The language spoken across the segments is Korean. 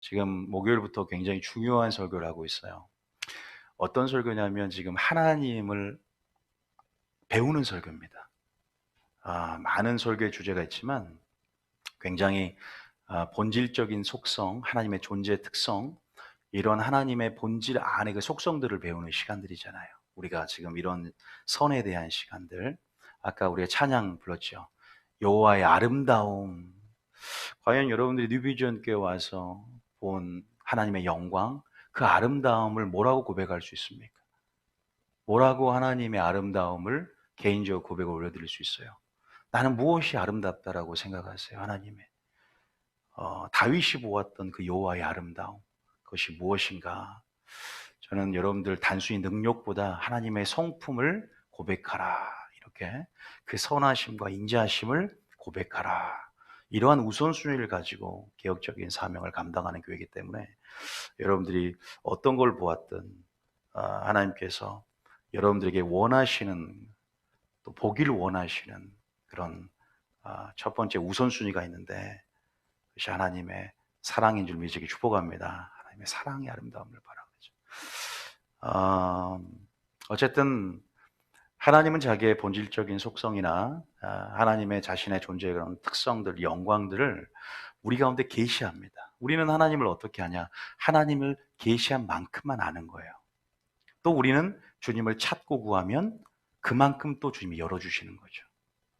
지금 목요일부터 굉장히 중요한 설교를 하고 있어요. 어떤 설교냐면 지금 하나님을 배우는 설교입니다. 많은 설교의 주제가 있지만 굉장히 본질적인 속성, 하나님의 존재의 특성, 이런 하나님의 본질 안에 그 속성들을 배우는 시간들이잖아요. 우리가 지금 이런 선에 대한 시간들, 아까 우리가 찬양 불렀죠. 여호와의 아름다움. 과연 여러분들이 뉴비전교회 와서 본 하나님의 영광, 그 아름다움을 뭐라고 고백할 수 있습니까? 뭐라고 하나님의 아름다움을 개인적으로 고백을 올려드릴 수 있어요? 나는 무엇이 아름답다라고 생각하세요? 하나님의 다윗이 보았던 그 여호와의 아름다움, 그것이 무엇인가? 저는 여러분들 단순히 능력보다 하나님의 성품을 고백하라, 이렇게 그 선하심과 인자하심을 고백하라, 이러한 우선순위를 가지고 개혁적인 사명을 감당하는 교회이기 때문에 여러분들이 어떤 걸 보았든 하나님께서 여러분들에게 원하시는, 또 보기를 원하시는 그런 첫 번째 우선순위가 있는데, 그것이 하나님의 사랑인 줄 믿으시기 축복합니다. 하나님의 사랑의 아름다움을 바라보죠. 어쨌든 하나님은 자기의 본질적인 속성이나 하나님의 자신의 존재의 그런 특성들, 영광들을 우리 가운데 계시합니다. 우리는 하나님을 어떻게 하냐? 하나님을 계시한 만큼만 아는 거예요. 또 우리는 주님을 찾고 구하면 그만큼 또 주님이 열어주시는 거죠.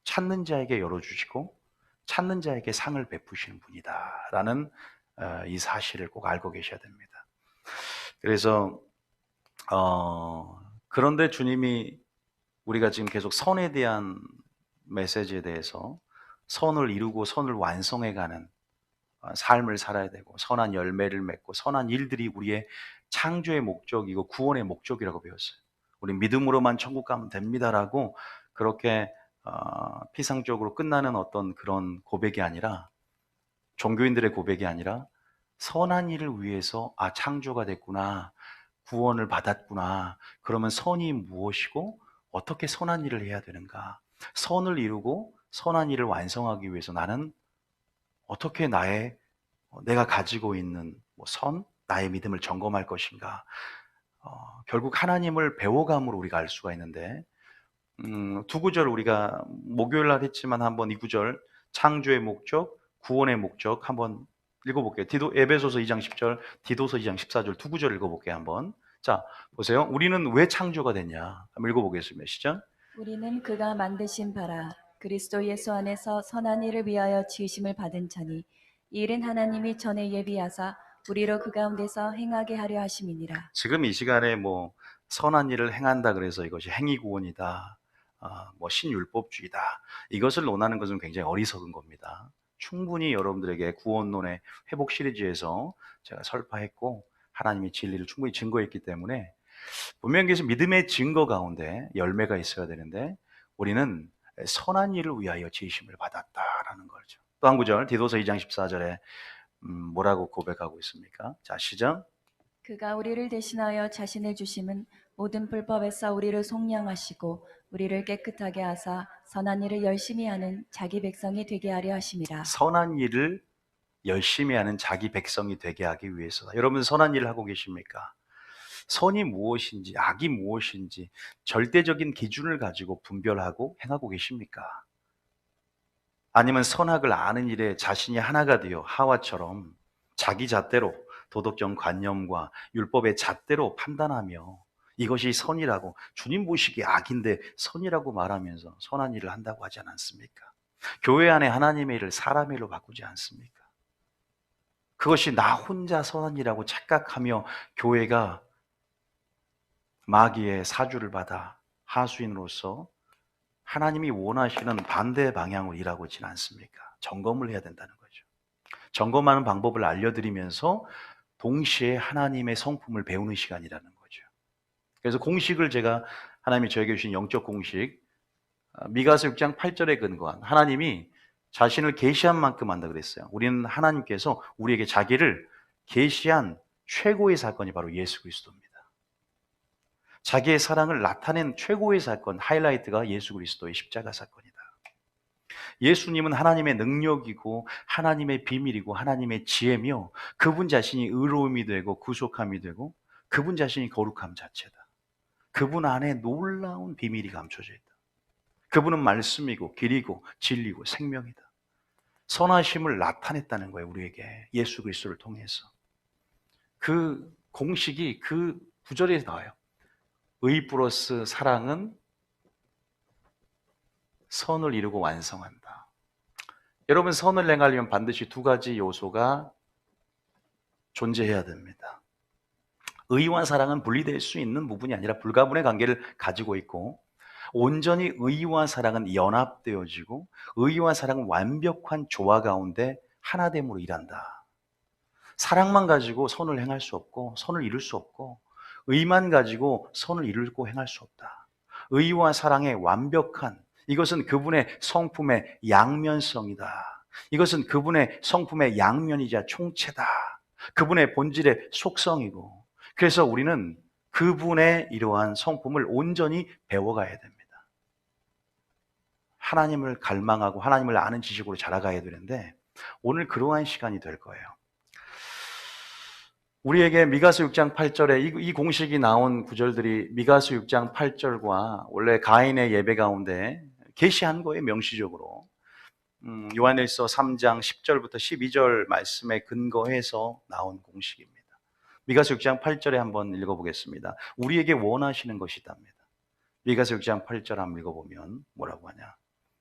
찾는 자에게 열어주시고 찾는 자에게 상을 베푸시는 분이다라는 이 사실을 꼭 알고 계셔야 됩니다. 그래서 그런데 주님이 우리가 지금 계속 선에 대한 메시지에 대해서 선을 이루고 선을 완성해가는 삶을 살아야 되고 선한 열매를 맺고 선한 일들이 우리의 창조의 목적이고 구원의 목적이라고 배웠어요. 우리 믿음으로만 천국 가면 됩니다라고 그렇게 피상적으로 끝나는 어떤 그런 고백이 아니라, 종교인들의 고백이 아니라 선한 일을 위해서 창조가 됐구나, 구원을 받았구나, 그러면 선이 무엇이고 어떻게 선한 일을 해야 되는가, 선을 이루고 선한 일을 완성하기 위해서 나는 어떻게 내가 가지고 있는 나의 믿음을 점검할 것인가. 결국 하나님을 배워감으로 우리가 알 수가 있는데, 두 구절 우리가 목요일 날 했지만 한번 이 구절, 창조의 목적, 구원의 목적 한번 읽어볼게요. 에베소서 2장 10절, 디도서 2장 14절 두 구절 읽어볼게요. 한번. 자, 보세요. 우리는 왜 창조가 됐냐? 한번 읽어보겠습니다. 시작. 우리는 그가 만드신 바라 그리스도 예수 안에서 선한 일을 위하여 지으심을 받은 자니 이 일은 하나님이 전에 예비하사 우리로 그 가운데서 행하게 하려 하심이니라. 지금 이 시간에 선한 일을 행한다 그래서 이것이 행위구원이다, 신율법주의다, 이것을 논하는 것은 굉장히 어리석은 겁니다. 충분히 여러분들에게 구원론의 회복 시리즈에서 제가 설파했고 하나님이 진리를 충분히 증거했기 때문에 분명히 그래서 믿음의 증거 가운데 열매가 있어야 되는데, 우리는 선한 일을 위하여 지으심을 받았다라는 거죠. 또 한 구절, 디도서 2장 14절에 뭐라고 고백하고 있습니까? 자, 시작. 그가 우리를 대신하여 자신을 주심은 모든 불법에서 우리를 속량하시고 우리를 깨끗하게 하사 선한 일을 열심히 하는 자기 백성이 되게 하려 하심이라. 선한 일을 열심히 하는 자기 백성이 되게 하기 위해서다. 여러분 선한 일을 하고 계십니까? 선이 무엇인지 악이 무엇인지 절대적인 기준을 가지고 분별하고 행하고 계십니까? 아니면 선악을 아는 일에 자신이 하나가 되어 하와처럼 자기 잣대로 도덕적 관념과 율법의 잣대로 판단하며 이것이 선이라고, 주님 보시기에 악인데 선이라고 말하면서 선한 일을 한다고 하지 않습니까? 교회 안에 하나님의 일을 사람의 일로 바꾸지 않습니까? 그것이 나 혼자 선한 일이라고 착각하며 교회가 마귀의 사주를 받아 하수인으로서 하나님이 원하시는 반대 방향으로 일하고 있지는 않습니까? 점검을 해야 된다는 거죠. 점검하는 방법을 알려드리면서 동시에 하나님의 성품을 배우는 시간이라는 거죠. 그래서 공식을 제가, 하나님이 저에게 주신 영적 공식, 미가서 6장 8절에 근거한, 하나님이 자신을 계시한 만큼 한다 그랬어요. 우리는 하나님께서 우리에게 자기를 계시한 최고의 사건이 바로 예수 그리스도입니다. 자기의 사랑을 나타낸 최고의 사건, 하이라이트가 예수 그리스도의 십자가 사건이다. 예수님은 하나님의 능력이고 하나님의 비밀이고 하나님의 지혜며 그분 자신이 의로움이 되고 구속함이 되고 그분 자신이 거룩함 자체다. 그분 안에 놀라운 비밀이 감춰져 있다. 그분은 말씀이고 길이고 진리고 생명이다. 선하심을 나타냈다는 거예요, 우리에게. 예수 그리스도를 통해서. 그 공식이 그 구절에 나와요. 의 플러스 사랑은 선을 이루고 완성한다. 여러분, 선을 행하려면 반드시 두 가지 요소가 존재해야 됩니다. 의와 사랑은 분리될 수 있는 부분이 아니라 불가분의 관계를 가지고 있고, 온전히 의와 사랑은 연합되어지고 의와 사랑은 완벽한 조화 가운데 하나됨으로 일한다. 사랑만 가지고 선을 행할 수 없고 선을 이룰 수 없고, 의만 가지고 선을 이루고 행할 수 없다. 의와 사랑의 완벽한, 이것은 그분의 성품의 양면성이다. 이것은 그분의 성품의 양면이자 총체다. 그분의 본질의 속성이고, 그래서 우리는 그분의 이러한 성품을 온전히 배워가야 됩니다. 하나님을 갈망하고 하나님을 아는 지식으로 자라가야 되는데, 오늘 그러한 시간이 될 거예요. 우리에게 미가서 6장 8절에 이 공식이 나온 구절들이 미가서 6장 8절과 원래 가인의 예배 가운데 계시한 거예요, 명시적으로. 요한일서 3장 10절부터 12절 말씀에 근거해서 나온 공식입니다. 미가서 6장 8절에 한번 읽어보겠습니다. 우리에게 원하시는 것이 있답니다. 미가서 6장 8절 한번 읽어보면 뭐라고 하냐.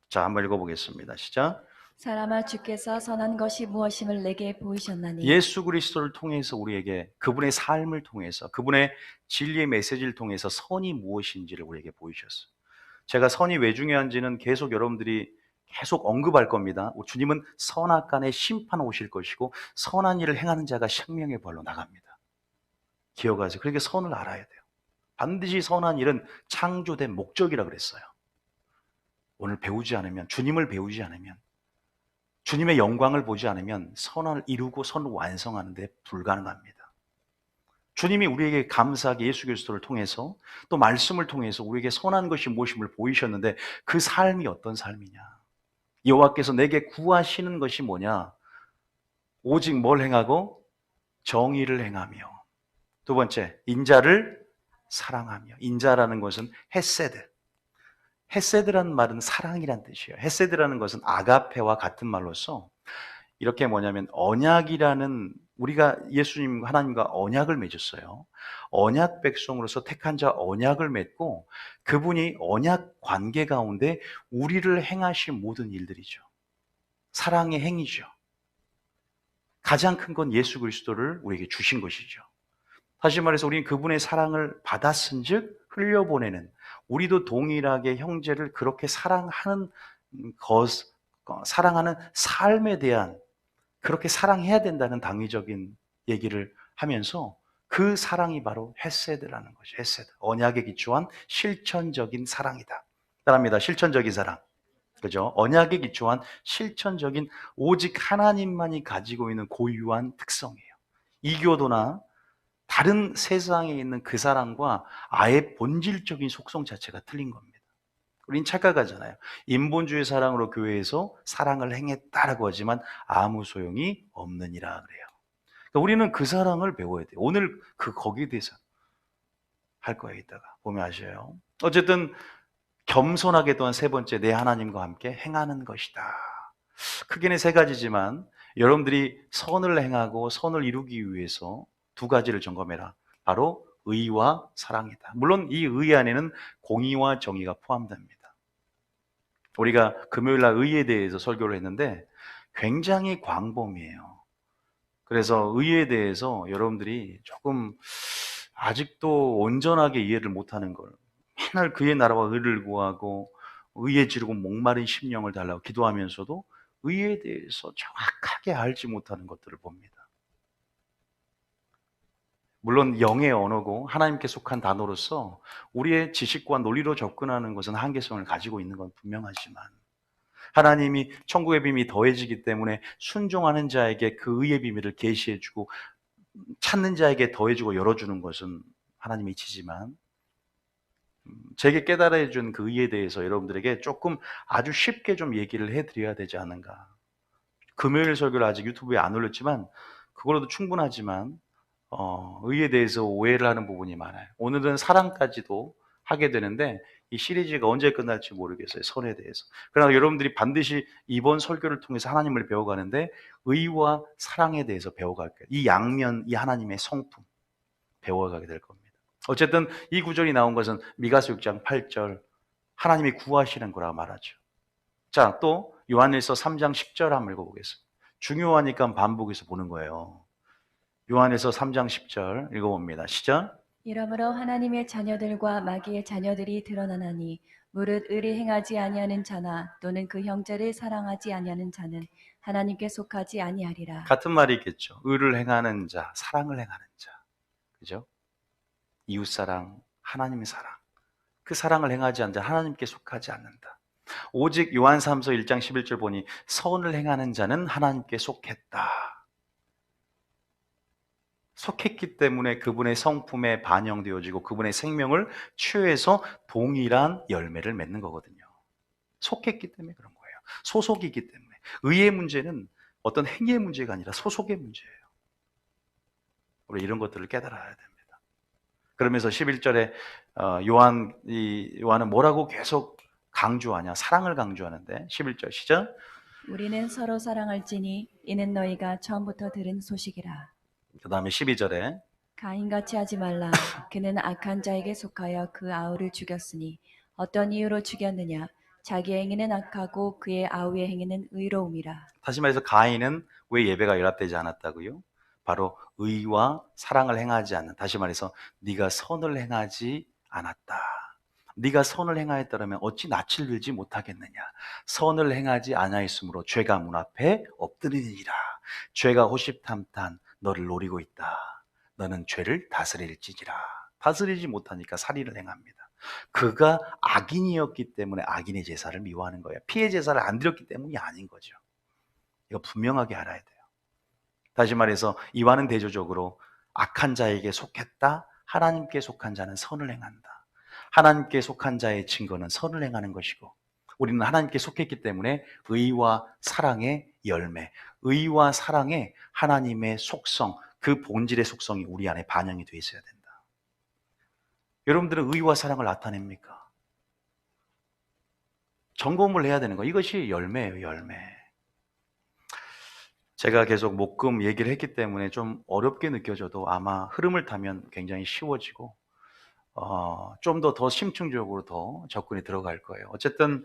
자, 한번 읽어보겠습니다. 시작. 사람아, 주께서 선한 것이 무엇임을 내게 보이셨나니 예수 그리스도를 통해서 우리에게, 그분의 삶을 통해서, 그분의 진리의 메시지를 통해서 선이 무엇인지를 우리에게 보이셨어요. 제가 선이 왜 중요한지는 계속 여러분들이 계속 언급할 겁니다. 주님은 선악간에 심판 오실 것이고 선한 일을 행하는 자가 생명의 벌로 나갑니다. 기억하세요. 그러니까 선을 알아야 돼요. 반드시 선한 일은 창조된 목적이라 그랬어요. 오늘 배우지 않으면, 주님을 배우지 않으면, 주님의 영광을 보지 않으면 선을 이루고 선을 완성하는 데 불가능합니다. 주님이 우리에게 감사하게 예수 그리스도를 통해서 또 말씀을 통해서 우리에게 선한 것이 무엇임을 보이셨는데, 그 삶이 어떤 삶이냐. 여호와께서 내게 구하시는 것이 뭐냐. 오직 뭘 행하고? 정의를 행하며. 두 번째, 인자를 사랑하며. 인자라는 것은 헤세드. 헤세드라는 말은 사랑이란 뜻이에요. 헤세드라는 것은 아가페와 같은 말로서 이렇게 뭐냐면 언약이라는, 우리가 예수님 하나님과 언약을 맺었어요. 언약 백성으로서 택한 자 언약을 맺고 그분이 언약 관계 가운데 우리를 행하신 모든 일들이죠. 사랑의 행위죠. 가장 큰 건 예수 그리스도를 우리에게 주신 것이죠. 다시 말해서 우리는 그분의 사랑을 받았은즉 흘려보내는, 우리도 동일하게 형제를 그렇게 사랑하는 사랑하는 삶에 대한, 그렇게 사랑해야 된다는 당위적인 얘기를 하면서 그 사랑이 바로 헤세드라는 거죠. 헤세드. 언약에 기초한 실천적인 사랑이다. 따라합니다. 실천적인 사랑. 그죠? 언약에 기초한 실천적인, 오직 하나님만이 가지고 있는 고유한 특성이에요. 이교도나 다른 세상에 있는 그 사랑과 아예 본질적인 속성 자체가 틀린 겁니다. 우린 착각하잖아요. 인본주의 사랑으로 교회에서 사랑을 행했다라고 하지만 아무 소용이 없느니라 그래요. 그러니까 우리는 그 사랑을 배워야 돼요. 오늘 거기에 대해서 할 거예요. 이따가 보면 아셔요. 어쨌든 겸손하게, 또한 세 번째, 내 하나님과 함께 행하는 것이다. 크게는 세 가지지만 여러분들이 선을 행하고 선을 이루기 위해서 두 가지를 점검해라. 바로 의와 사랑이다. 물론 이 의 안에는 공의와 정의가 포함됩니다. 우리가 금요일 날 의에 대해서 설교를 했는데 굉장히 광범위해요. 그래서 의에 대해서 여러분들이 조금 아직도 온전하게 이해를 못하는 걸, 맨날 그의 나라와 의를 구하고 의에 지르고 목마른 심령을 달라고 기도하면서도 의에 대해서 정확하게 알지 못하는 것들을 봅니다. 물론 영의 언어고 하나님께 속한 단어로서 우리의 지식과 논리로 접근하는 것은 한계성을 가지고 있는 건 분명하지만, 하나님이 천국의 비밀이 더해지기 때문에 순종하는 자에게 그 의의 비밀을 계시해주고 찾는 자에게 더해주고 열어주는 것은 하나님의 이치지만, 제게 깨달아 준 그 의에 대해서 여러분들에게 조금 아주 쉽게 좀 얘기를 해드려야 되지 않은가. 금요일 설교를 아직 유튜브에 안 올렸지만 그걸로도 충분하지만 의에 대해서 오해를 하는 부분이 많아요. 오늘은 사랑까지도 하게 되는데 이 시리즈가 언제 끝날지 모르겠어요. 선에 대해서. 그러나 여러분들이 반드시 이번 설교를 통해서 하나님을 배워가는데 의와 사랑에 대해서 배워갈 거예요. 이 양면, 이 하나님의 성품 배워가게 될 겁니다. 어쨌든 이 구절이 나온 것은 미가서 6장 8절 하나님이 구하시는 거라고 말하죠. 자, 또 요한일서 3장 10절 한번 읽어보겠습니다. 중요하니까 반복해서 보는 거예요. 요한일서 3장 10절 읽어봅니다. 시작. 이러므로 하나님의 자녀들과 마귀의 자녀들이 드러나나니 무릇 의를 행하지 아니하는 자나 또는 그 형제를 사랑하지 아니하는 자는 하나님께 속하지 아니하리라. 같은 말이겠죠. 의를 행하는 자, 사랑을 행하는 자. 그죠? 이웃사랑, 하나님의 사랑. 그 사랑을 행하지 않는 자 하나님께 속하지 않는다. 오직 요한 3서 1장 11절 보니 선을 행하는 자는 하나님께 속했다. 속했기 때문에 그분의 성품에 반영되어지고 그분의 생명을 취해서 동일한 열매를 맺는 거거든요. 속했기 때문에 그런 거예요. 소속이기 때문에. 의의 문제는 어떤 행위의 문제가 아니라 소속의 문제예요. 우리 이런 것들을 깨달아야 됩니다. 그러면서 11절에 요한은 뭐라고 계속 강조하냐? 사랑을 강조하는데 11절 시작. 우리는 서로 사랑할지니 이는 너희가 처음부터 들은 소식이라. 그 다음에 12절에 가인같이 하지 말라. 그는 악한 자에게 속하여 그 아우를 죽였으니 어떤 이유로 죽였느냐? 자기의 행위는 악하고 그의 아우의 행위는 의로움이라. 다시 말해서 가인은 왜 예배가 연합되지 않았다고요? 바로 의와 사랑을 행하지 않는, 다시 말해서 네가 선을 행하지 않았다. 네가 선을 행하였다면 어찌 낯을 들지 못하겠느냐. 선을 행하지 아니하였으므로 죄가 문 앞에 엎드리니라. 죄가 호십탐탄 너를 노리고 있다. 너는 죄를 다스릴지니라. 다스리지 못하니까 살인을 행합니다. 그가 악인이었기 때문에 악인의 제사를 미워하는 거예요. 피해 제사를 안 드렸기 때문이 아닌 거죠. 이거 분명하게 알아야 돼요. 다시 말해서 이와는 대조적으로 악한 자에게 속했다. 하나님께 속한 자는 선을 행한다. 하나님께 속한 자의 증거는 선을 행하는 것이고 우리는 하나님께 속했기 때문에 의와 사랑의 열매, 의와 사랑의 하나님의 속성, 그 본질의 속성이 우리 안에 반영이 되어 있어야 된다. 여러분들은 의와 사랑을 나타냅니까? 점검을 해야 되는 거. 이것이 열매예요, 열매. 제가 계속 목금 얘기를 했기 때문에 좀 어렵게 느껴져도 아마 흐름을 타면 굉장히 쉬워지고 좀 더 심층적으로 더 접근이 들어갈 거예요. 어쨌든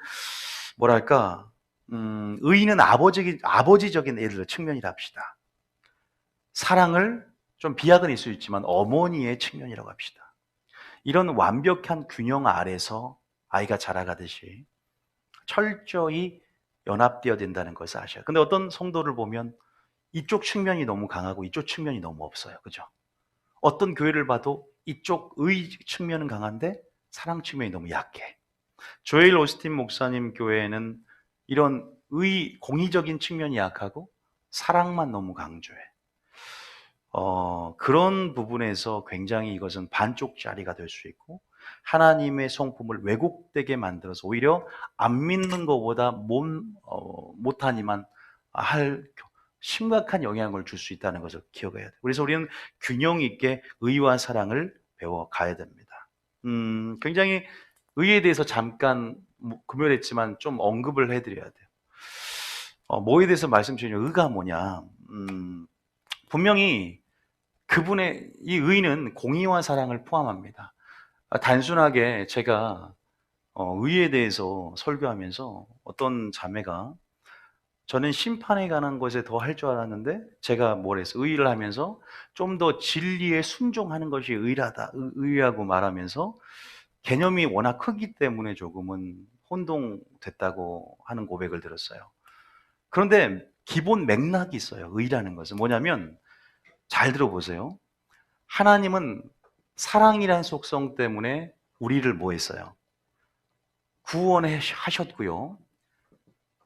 뭐랄까 의의는 아버지적인 예를 들어 측면이라 합시다. 사랑을 좀 비약은 있을 수 있지만 어머니의 측면이라고 합시다. 이런 완벽한 균형 아래서 아이가 자라가듯이 철저히 연합되어야 된다는 것을 아셔요. 근데 어떤 성도를 보면 이쪽 측면이 너무 강하고 이쪽 측면이 너무 없어요. 그죠? 어떤 교회를 봐도 이쪽 의 측면은 강한데 사랑 측면이 너무 약해. 조엘 오스틴 목사님 교회에는 이런 공의적인 측면이 약하고 사랑만 너무 강조해. 그런 부분에서 굉장히 이것은 반쪽짜리가 될 수 있고 하나님의 성품을 왜곡되게 만들어서 오히려 안 믿는 것보다 못하니만 할 심각한 영향을 줄 수 있다는 것을 기억해야 돼요. 그래서 우리는 균형 있게 의와 사랑을 배워가야 됩니다. 굉장히 의에 대해서 잠깐 금요일 했지만 좀 언급을 해드려야 돼요. 뭐에 대해서 말씀드리면 의가 뭐냐. 분명히 그분의 이 의는 공의와 사랑을 포함합니다. 단순하게 제가 의에 대해서 설교하면서 어떤 자매가 저는 심판에 관한 것에 더 할 줄 알았는데 제가 의의를 하면서 좀 더 진리에 순종하는 것이 의라고 말하면서 개념이 워낙 크기 때문에 조금은 혼동됐다고 하는 고백을 들었어요. 그런데 기본 맥락이 있어요. 의라는 것은 뭐냐면 잘 들어보세요. 하나님은 사랑이라는 속성 때문에 우리를 뭐 했어요? 구원하셨고요.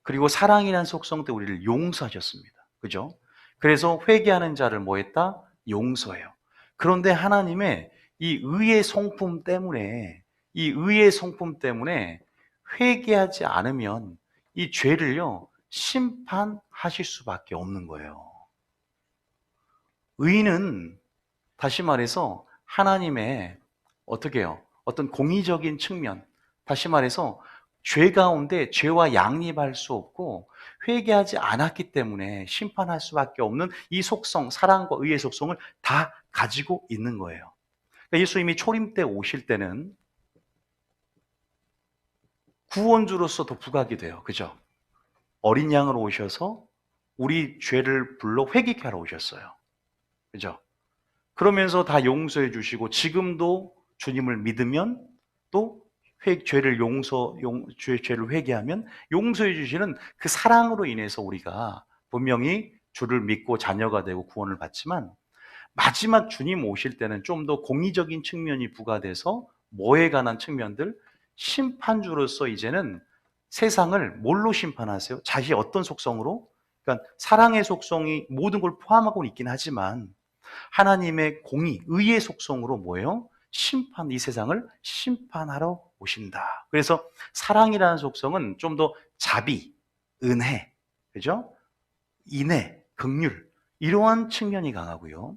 그리고 사랑이라는 속성 때문에 우리를 용서하셨습니다. 그죠? 그래서 회개하는 자를 뭐 했다? 용서해요. 그런데 하나님의 이 의의 성품 때문에 이 의의 성품 때문에 회개하지 않으면 이 죄를요, 심판하실 수밖에 없는 거예요. 의는 다시 말해서 하나님의 어떻게 해요? 어떤 공의적인 측면, 다시 말해서 죄 가운데 죄와 양립할 수 없고 회개하지 않았기 때문에 심판할 수밖에 없는 이 속성, 사랑과 의의 속성을 다 가지고 있는 거예요. 그러니까 예수님이 초림 때 오실 때는 구원주로서 더 부각이 돼요. 그죠? 어린 양으로 오셔서 우리 죄를 불러 회개케 하러 오셨어요. 그죠? 그러면서 다 용서해 주시고 지금도 주님을 믿으면 또 죄를 회개하면 용서해 주시는 그 사랑으로 인해서 우리가 분명히 주를 믿고 자녀가 되고 구원을 받지만 마지막 주님 오실 때는 좀 더 공의적인 측면이 부과돼서 뭐에 관한 측면들, 심판주로서 이제는 세상을 뭘로 심판하세요? 자신이 어떤 속성으로? 그러니까 사랑의 속성이 모든 걸 포함하고 있긴 하지만 하나님의 공의, 의의 속성으로 뭐예요? 이 세상을 심판하러 오신다. 그래서 사랑이라는 속성은 좀 더 자비, 은혜, 그죠? 인애, 긍휼, 이러한 측면이 강하고요.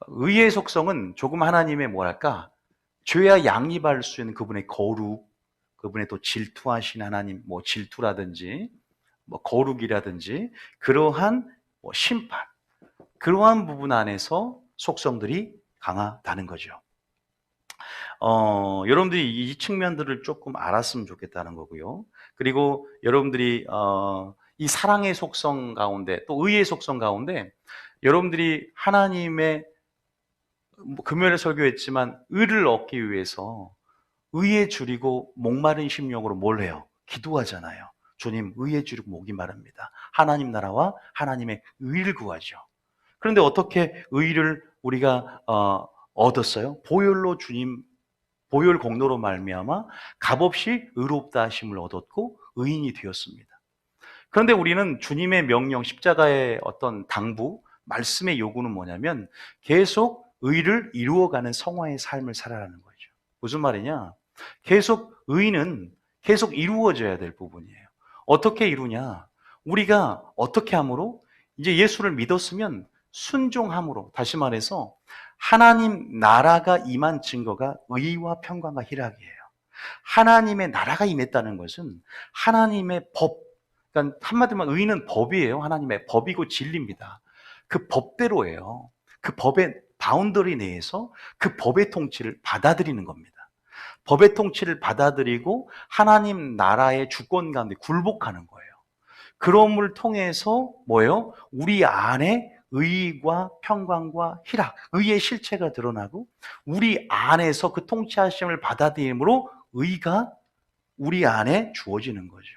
의의 속성은 조금 하나님의 뭐랄까, 죄와 양립할 수 있는 그분의 거룩, 그분의 또 질투하신 하나님, 뭐 질투라든지, 뭐 거룩이라든지, 그러한 뭐 심판, 그러한 부분 안에서 속성들이 강하다는 거죠. 여러분들이 이 측면들을 조금 알았으면 좋겠다는 거고요. 그리고 여러분들이 이 사랑의 속성 가운데 또 의의 속성 가운데 여러분들이 하나님의 금요일에 설교했지만 의를 얻기 위해서 의에 줄이고 목마른 심령으로 뭘 해요? 기도하잖아요. 주님 의에 줄이고 목이 마릅니다. 하나님 나라와 하나님의 의를 구하죠. 그런데 어떻게 의를 우리가 얻었어요? 보혈 공로로 말미암아 값없이 의롭다 하심을 얻었고 의인이 되었습니다. 그런데 우리는 주님의 명령, 십자가의 어떤 당부, 말씀의 요구는 뭐냐면 계속 의를 이루어가는 성화의 삶을 살아라는 거죠. 무슨 말이냐? 계속 의는 계속 이루어져야 될 부분이에요. 어떻게 이루냐? 우리가 어떻게 함으로? 이제 예수를 믿었으면 순종함으로, 다시 말해서 하나님 나라가 임한 증거가 의와 평강과 희락이에요. 하나님의 나라가 임했다는 것은 하나님의 법, 그러니까 한마디로 의는 법이에요. 하나님의 법이고 진리입니다. 그 법대로예요. 그 법의 바운더리 내에서 그 법의 통치를 받아들이는 겁니다. 법의 통치를 받아들이고 하나님 나라의 주권 가운데 굴복하는 거예요. 그럼을 통해서 뭐예요? 우리 안에 의와 평강과 희락, 의의 실체가 드러나고 우리 안에서 그 통치하심을 받아들임으로 의가 우리 안에 주어지는 거죠.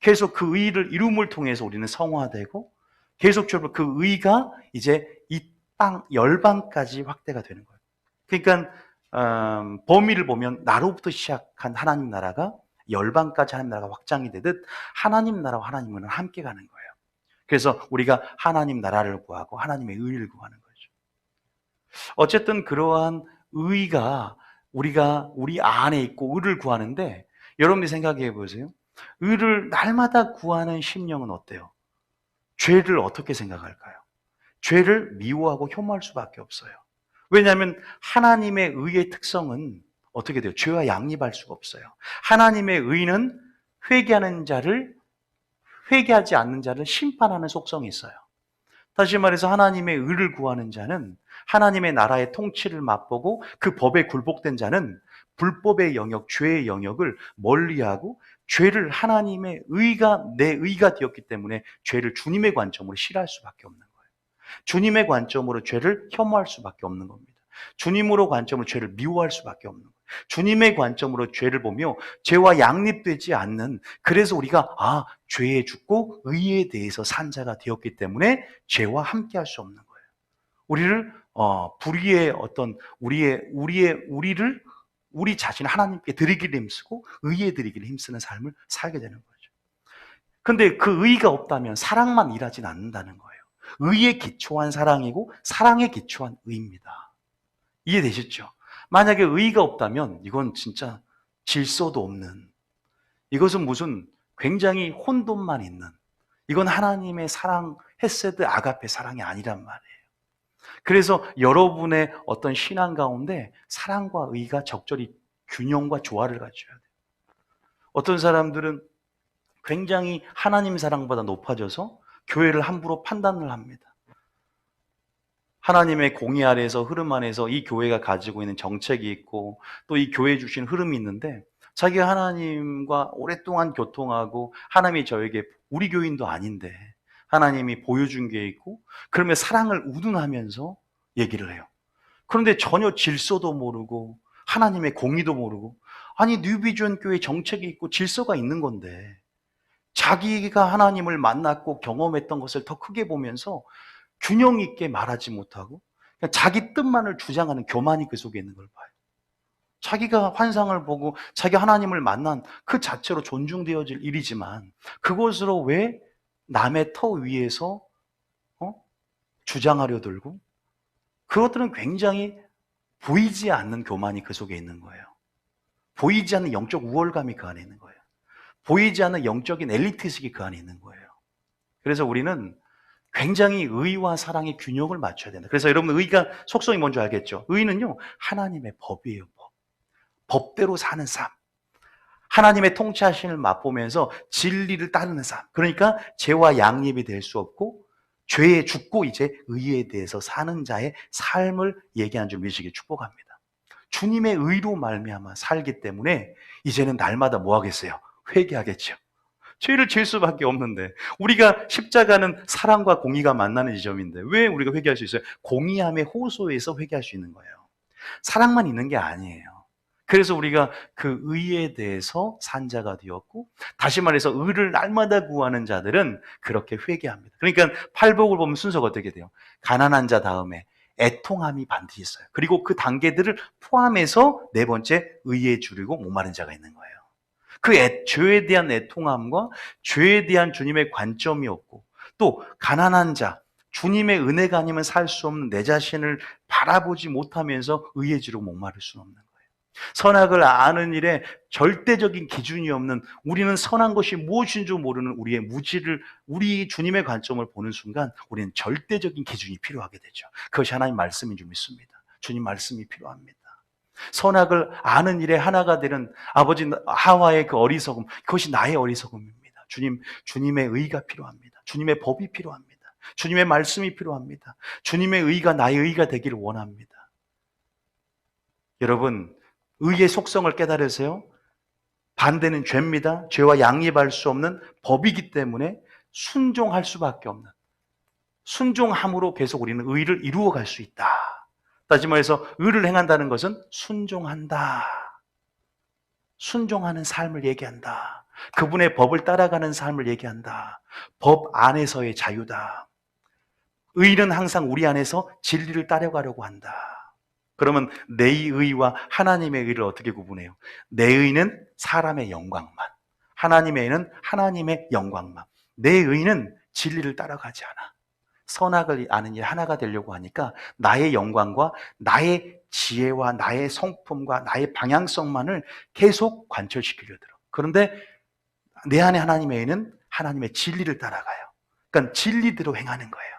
계속 그 의를 이룸을 통해서 우리는 성화되고 계속적으로 그 의가 이제 이 땅 열방까지 확대가 되는 거예요. 그러니까 범위를 보면 나로부터 시작한 하나님 나라가 열방까지 하나님 나라가 확장이 되듯 하나님 나라와 하나님은 함께 가는 거예요. 그래서 우리가 하나님 나라를 구하고 하나님의 의를 구하는 거죠. 어쨌든 그러한 의가 우리 안에 있고 의를 구하는데 여러분들이 생각해 보세요. 의를 날마다 구하는 심령은 어때요? 죄를 어떻게 생각할까요? 죄를 미워하고 혐오할 수밖에 없어요. 왜냐하면 하나님의 의의 특성은 어떻게 돼요? 죄와 양립할 수가 없어요. 하나님의 의는 회개하지 않는 자를 심판하는 속성이 있어요. 다시 말해서 하나님의 의를 구하는 자는 하나님의 나라의 통치를 맛보고 그 법에 굴복된 자는 불법의 영역, 죄의 영역을 멀리하고 죄를 하나님의 의가 내 의가 되었기 때문에 죄를 주님의 관점으로 싫어할 수밖에 없는 거예요. 주님의 관점으로 죄를 혐오할 수밖에 없는 겁니다. 주님으로 관점으로 죄를 미워할 수밖에 없는 거예요. 주님의 관점으로 죄를 보며 죄와 양립되지 않는, 그래서 우리가 죄에 죽고 의에 대해서 산 자가 되었기 때문에 죄와 함께 할 수 없는 거예요. 우리를 불의의 어떤 우리 자신을 하나님께 드리기를 힘쓰고 의에 드리기를 힘쓰는 삶을 살게 되는 거죠. 근데 그 의가 없다면 사랑만 일하진 않는다는 거예요. 의에 기초한 사랑이고 사랑에 기초한 의입니다. 이해되셨죠? 만약에 의의가 없다면 이건 진짜 질서도 없는, 이것은 무슨 굉장히 혼돈만 있는, 이건 하나님의 사랑, 헤세드 아가페 사랑이 아니란 말이에요. 그래서 여러분의 어떤 신앙 가운데 사랑과 의가 적절히 균형과 조화를 갖춰야 돼요. 어떤 사람들은 굉장히 하나님 사랑보다 높아져서 교회를 함부로 판단을 합니다. 하나님의 공의 아래에서, 흐름 안에서 이 교회가 가지고 있는 정책이 있고 또 이 교회에 주신 흐름이 있는데, 자기가 하나님과 오랫동안 교통하고 하나님이 저에게, 우리 교인도 아닌데 하나님이 보여준 게 있고, 그러면 사랑을 운운하면서 얘기를 해요. 그런데 전혀 질서도 모르고 하나님의 공의도 모르고, 아니 뉴비전 교회 정책이 있고 질서가 있는 건데 자기가 하나님을 만났고 경험했던 것을 더 크게 보면서 균형 있게 말하지 못하고 그냥 자기 뜻만을 주장하는 교만이 그 속에 있는 걸 봐요. 자기가 환상을 보고 자기 하나님을 만난 그 자체로 존중되어질 일이지만, 그것으로 왜 남의 터 위에서 주장하려 들고, 그것들은 굉장히 보이지 않는 교만이 그 속에 있는 거예요. 보이지 않는 영적 우월감이 그 안에 있는 거예요. 보이지 않는 영적인 엘리트식이 그 안에 있는 거예요. 그래서 우리는 굉장히 의와 사랑의 균형을 맞춰야 된다. 그래서 여러분, 의가 속성이 뭔지 알겠죠? 의는요, 하나님의 법이에요. 법대로 사는 삶. 하나님의 통치하심을 맛보면서 진리를 따르는 삶. 그러니까 죄와 양립이 될 수 없고 죄에 죽고 이제 의에 대해서 사는 자의 삶을 얘기하는 줄 믿으시길 축복합니다. 주님의 의로 말미암아 살기 때문에 이제는 날마다 뭐 하겠어요? 회개하겠죠. 죄를 지을 수밖에 없는데, 우리가 십자가는 사랑과 공의가 만나는 지점인데 왜 우리가 회개할 수 있어요? 공의함의 호소에서 회개할 수 있는 거예요. 사랑만 있는 게 아니에요. 그래서 우리가 그 의에 대해서 산 자가 되었고, 다시 말해서 의를 날마다 구하는 자들은 그렇게 회개합니다. 그러니까 팔복을 보면 순서가 어떻게 돼요? 가난한 자 다음에 애통함이 반드시 있어요. 그리고 그 단계들을 포함해서 네 번째, 의에 주리고 목마른 자가 있는 거예요. 그 죄에 대한 애통함과 죄에 대한 주님의 관점이 없고, 또 가난한 자, 주님의 은혜가 아니면 살 수 없는 내 자신을 바라보지 못하면서 의에 주르고 목마를 수는 없는 거예요. 선악을 아는 일에 절대적인 기준이 없는, 우리는 선한 것이 무엇인 줄 모르는 우리의 무지를, 우리 주님의 관점을 보는 순간 우리는 절대적인 기준이 필요하게 되죠. 그것이 하나님 말씀인 줄 믿습니다. 주님 말씀이 필요합니다. 선악을 아는 일에 하나가 되는 아버지 하와의 그 어리석음, 그것이 나의 어리석음입니다. 주님의 의가 필요합니다. 주님의 법이 필요합니다. 주님의 말씀이 필요합니다. 주님의 의가 나의 의가 되기를 원합니다. 여러분, 의의 속성을 깨달으세요. 반대는 죄입니다. 죄와 양립할 수 없는 법이기 때문에 순종할 수밖에 없는, 순종함으로 계속 우리는 의를 이루어갈 수 있다. 다시 말해서 의를 행한다는 것은 순종한다. 순종하는 삶을 얘기한다. 그분의 법을 따라가는 삶을 얘기한다. 법 안에서의 자유다. 의는 항상 우리 안에서 진리를 따라가려고 한다. 그러면 내 의와 하나님의 의를 어떻게 구분해요? 내 의는 사람의 영광만, 하나님의 의는 하나님의 영광만. 내 의는 진리를 따라가지 않아. 선악을 아는 일 하나가 되려고 하니까 나의 영광과 나의 지혜와 나의 성품과 나의 방향성만을 계속 관철시키려 들어. 그런데 내 안에 하나님의 의는 하나님의 진리를 따라가요. 그러니까 진리대로 행하는 거예요.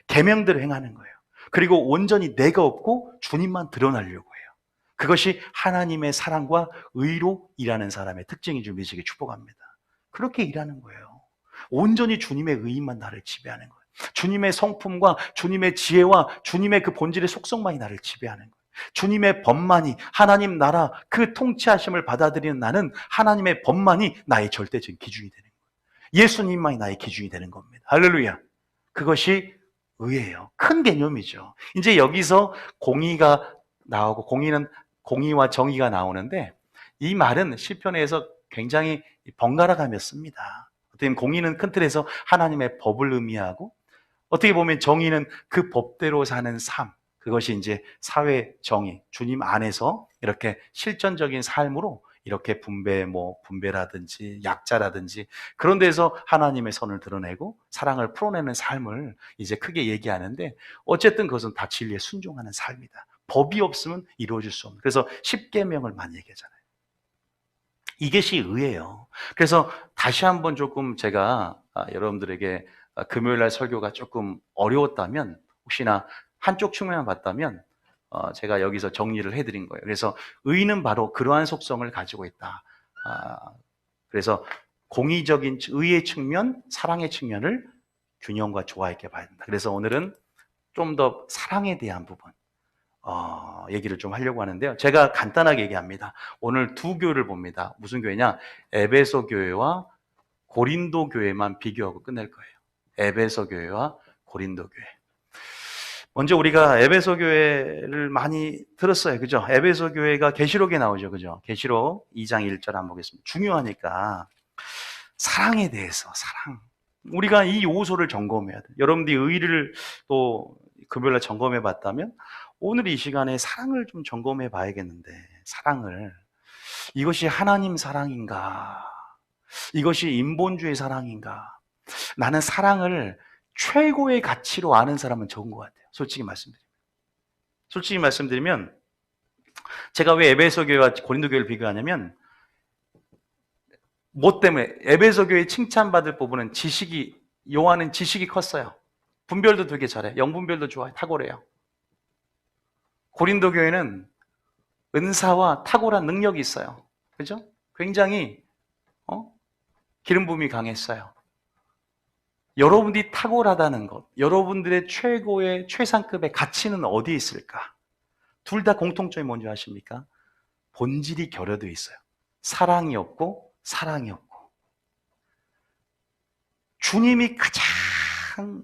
계명대로 행하는 거예요. 그리고 온전히 내가 없고 주님만 드러나려고 해요. 그것이 하나님의 사랑과 의로 일하는 사람의 특징인 줄 믿으시기 축복합니다. 그렇게 일하는 거예요. 온전히 주님의 의만 나를 지배하는 거예요. 주님의 성품과 주님의 지혜와 주님의 그 본질의 속성만이 나를 지배하는 거예요. 주님의 법만이, 하나님 나라 그 통치하심을 받아들이는 나는 하나님의 법만이 나의 절대적인 기준이 되는 거예요. 예수님만이 나의 기준이 되는 겁니다. 할렐루야. 그것이 의예요. 큰 개념이죠. 이제 여기서 공의가 나오고, 공의와 정의가 나오는데, 이 말은 시편에서 굉장히 번갈아 가며 씁니다. 어떻게 보면 공의는 큰 틀에서 하나님의 법을 의미하고, 어떻게 보면 정의는 그 법대로 사는 삶, 그것이 이제 사회 정의, 주님 안에서 이렇게 실전적인 삶으로 이렇게 분배라든지 약자라든지 그런 데서 하나님의 선을 드러내고 사랑을 풀어내는 삶을 이제 크게 얘기하는데, 어쨌든 그것은 다 진리에 순종하는 삶이다. 법이 없으면 이루어질 수 없는. 그래서 십계명을 많이 얘기하잖아요. 이것이 의예요. 그래서 다시 한번 조금 제가 여러분들에게 금요일 날 설교가 조금 어려웠다면, 혹시나 한쪽 측면만 봤다면 제가 여기서 정리를 해드린 거예요. 그래서 의는 바로 그러한 속성을 가지고 있다. 그래서 공의적인 의의 측면, 사랑의 측면을 균형과 조화 있게 봐야 된다. 그래서 오늘은 좀 더 사랑에 대한 부분 얘기를 좀 하려고 하는데요. 제가 간단하게 얘기합니다. 오늘 두 교회를 봅니다. 무슨 교회냐? 에베소 교회와 고린도 교회만 비교하고 끝낼 거예요. 에베소 교회와 고린도 교회. 먼저 우리가 에베소 교회를 많이 들었어요. 그죠? 에베소 교회가 계시록에 나오죠. 그죠? 계시록 2장 1절 한번 보겠습니다. 중요하니까 사랑에 대해서, 사랑. 우리가 이 요소를 점검해야 돼요. 여러분들이 의를 또 금요일날 점검해 봤다면 오늘 이 시간에 사랑을 좀 점검해 봐야겠는데, 사랑을. 이것이 하나님 사랑인가? 이것이 인본주의 사랑인가? 나는 사랑을 최고의 가치로 아는 사람은 적은 것 같아요. 솔직히 말씀드리면 제가 왜 에베소 교회와 고린도 교회를 비교하냐면, 뭐 때문에? 에베소 교회 칭찬받을 부분은 지식이, 요한은 지식이 컸어요. 분별도 되게 잘해. 영분별도 좋아해. 탁월해요. 고린도 교회는 은사와 탁월한 능력이 있어요. 그죠? 굉장히 기름 부음이 강했어요. 여러분들이 탁월하다는 것, 여러분들의 최고의 최상급의 가치는 어디에 있을까? 둘 다 공통점이 뭔지 아십니까? 본질이 결여되어 있어요. 사랑이 없고 사랑이 없고. 주님이 가장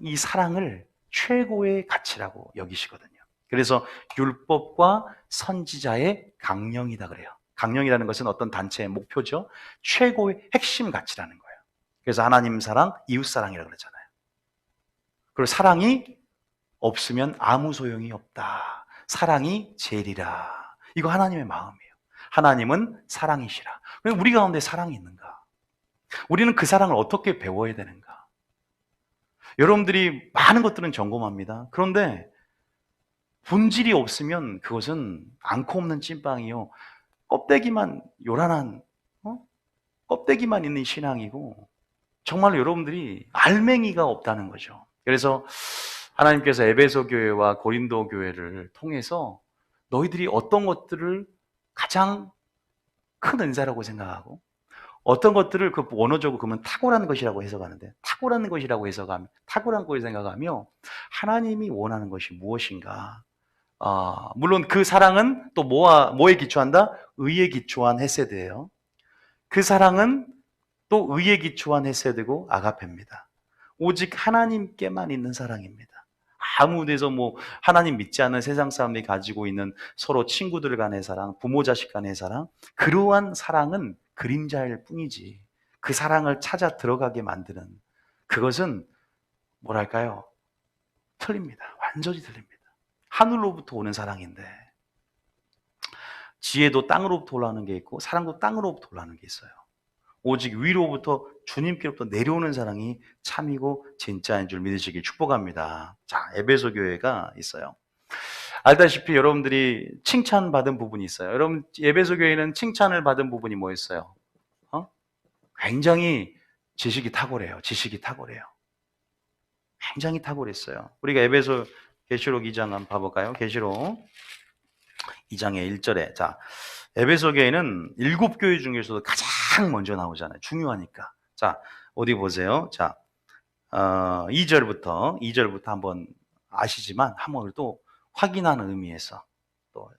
이 사랑을 최고의 가치라고 여기시거든요. 그래서 율법과 선지자의 강령이다 그래요. 강령이라는 것은 어떤 단체의 목표죠. 최고의 핵심 가치라는 거예요. 그래서 하나님 사랑, 이웃 사랑이라고 그러잖아요. 그리고 사랑이 없으면 아무 소용이 없다. 사랑이 제일이라. 이거 하나님의 마음이에요. 하나님은 사랑이시라. 그럼 우리 가운데 사랑이 있는가? 우리는 그 사랑을 어떻게 배워야 되는가? 여러분들이 많은 것들은 점검합니다. 그런데 본질이 없으면 그것은 않고 없는 찐빵이요. 껍데기만 요란한 껍데기만 있는 신앙이고, 정말로 여러분들이 알맹이가 없다는 거죠. 그래서 하나님께서 에베소 교회와 고린도 교회를 통해서 너희들이 어떤 것들을 가장 큰 은사라고 생각하고, 어떤 것들을 그 원어적으로 그러면 탁월한 것이라고 해석하는데, 탁월한 것이라고 해석하며, 탁월한 것을 생각하며 하나님이 원하는 것이 무엇인가? 물론 그 사랑은 또 뭐에 기초한다? 의에 기초한 헤세드예요. 그 사랑은 또 의에 기초한 헤세드고 아가페입니다. 오직 하나님께만 있는 사랑입니다. 아무 데서 하나님 믿지 않는 세상 사람들이 가지고 있는 서로 친구들 간의 사랑, 부모 자식 간의 사랑, 그러한 사랑은 그림자일 뿐이지, 그 사랑을 찾아 들어가게 만드는 그것은 뭐랄까요? 틀립니다. 완전히 틀립니다. 하늘로부터 오는 사랑인데, 지혜도 땅으로부터 올라오는 게 있고 사랑도 땅으로부터 올라오는 게 있어요. 오직 위로부터 주님께로부터 내려오는 사랑이 참이고 진짜인 줄 믿으시길 축복합니다. 자, 에베소 교회가 있어요. 알다시피 여러분들이 칭찬받은 부분이 있어요. 여러분, 에베소 교회는 칭찬을 받은 부분이 뭐였어요? 굉장히 지식이 탁월해요. 굉장히 탁월했어요. 우리가 에베소 계시록 2장 한번 봐볼까요? 계시록 2장의 1절에, 자, 에베소 교회는 7교회 중에서도 가장 먼저 나오잖아요. 중요하니까. 자, 어디 보세요. 자, 2절부터 한번 아시지만 한번 또 확인하는 의미에서 또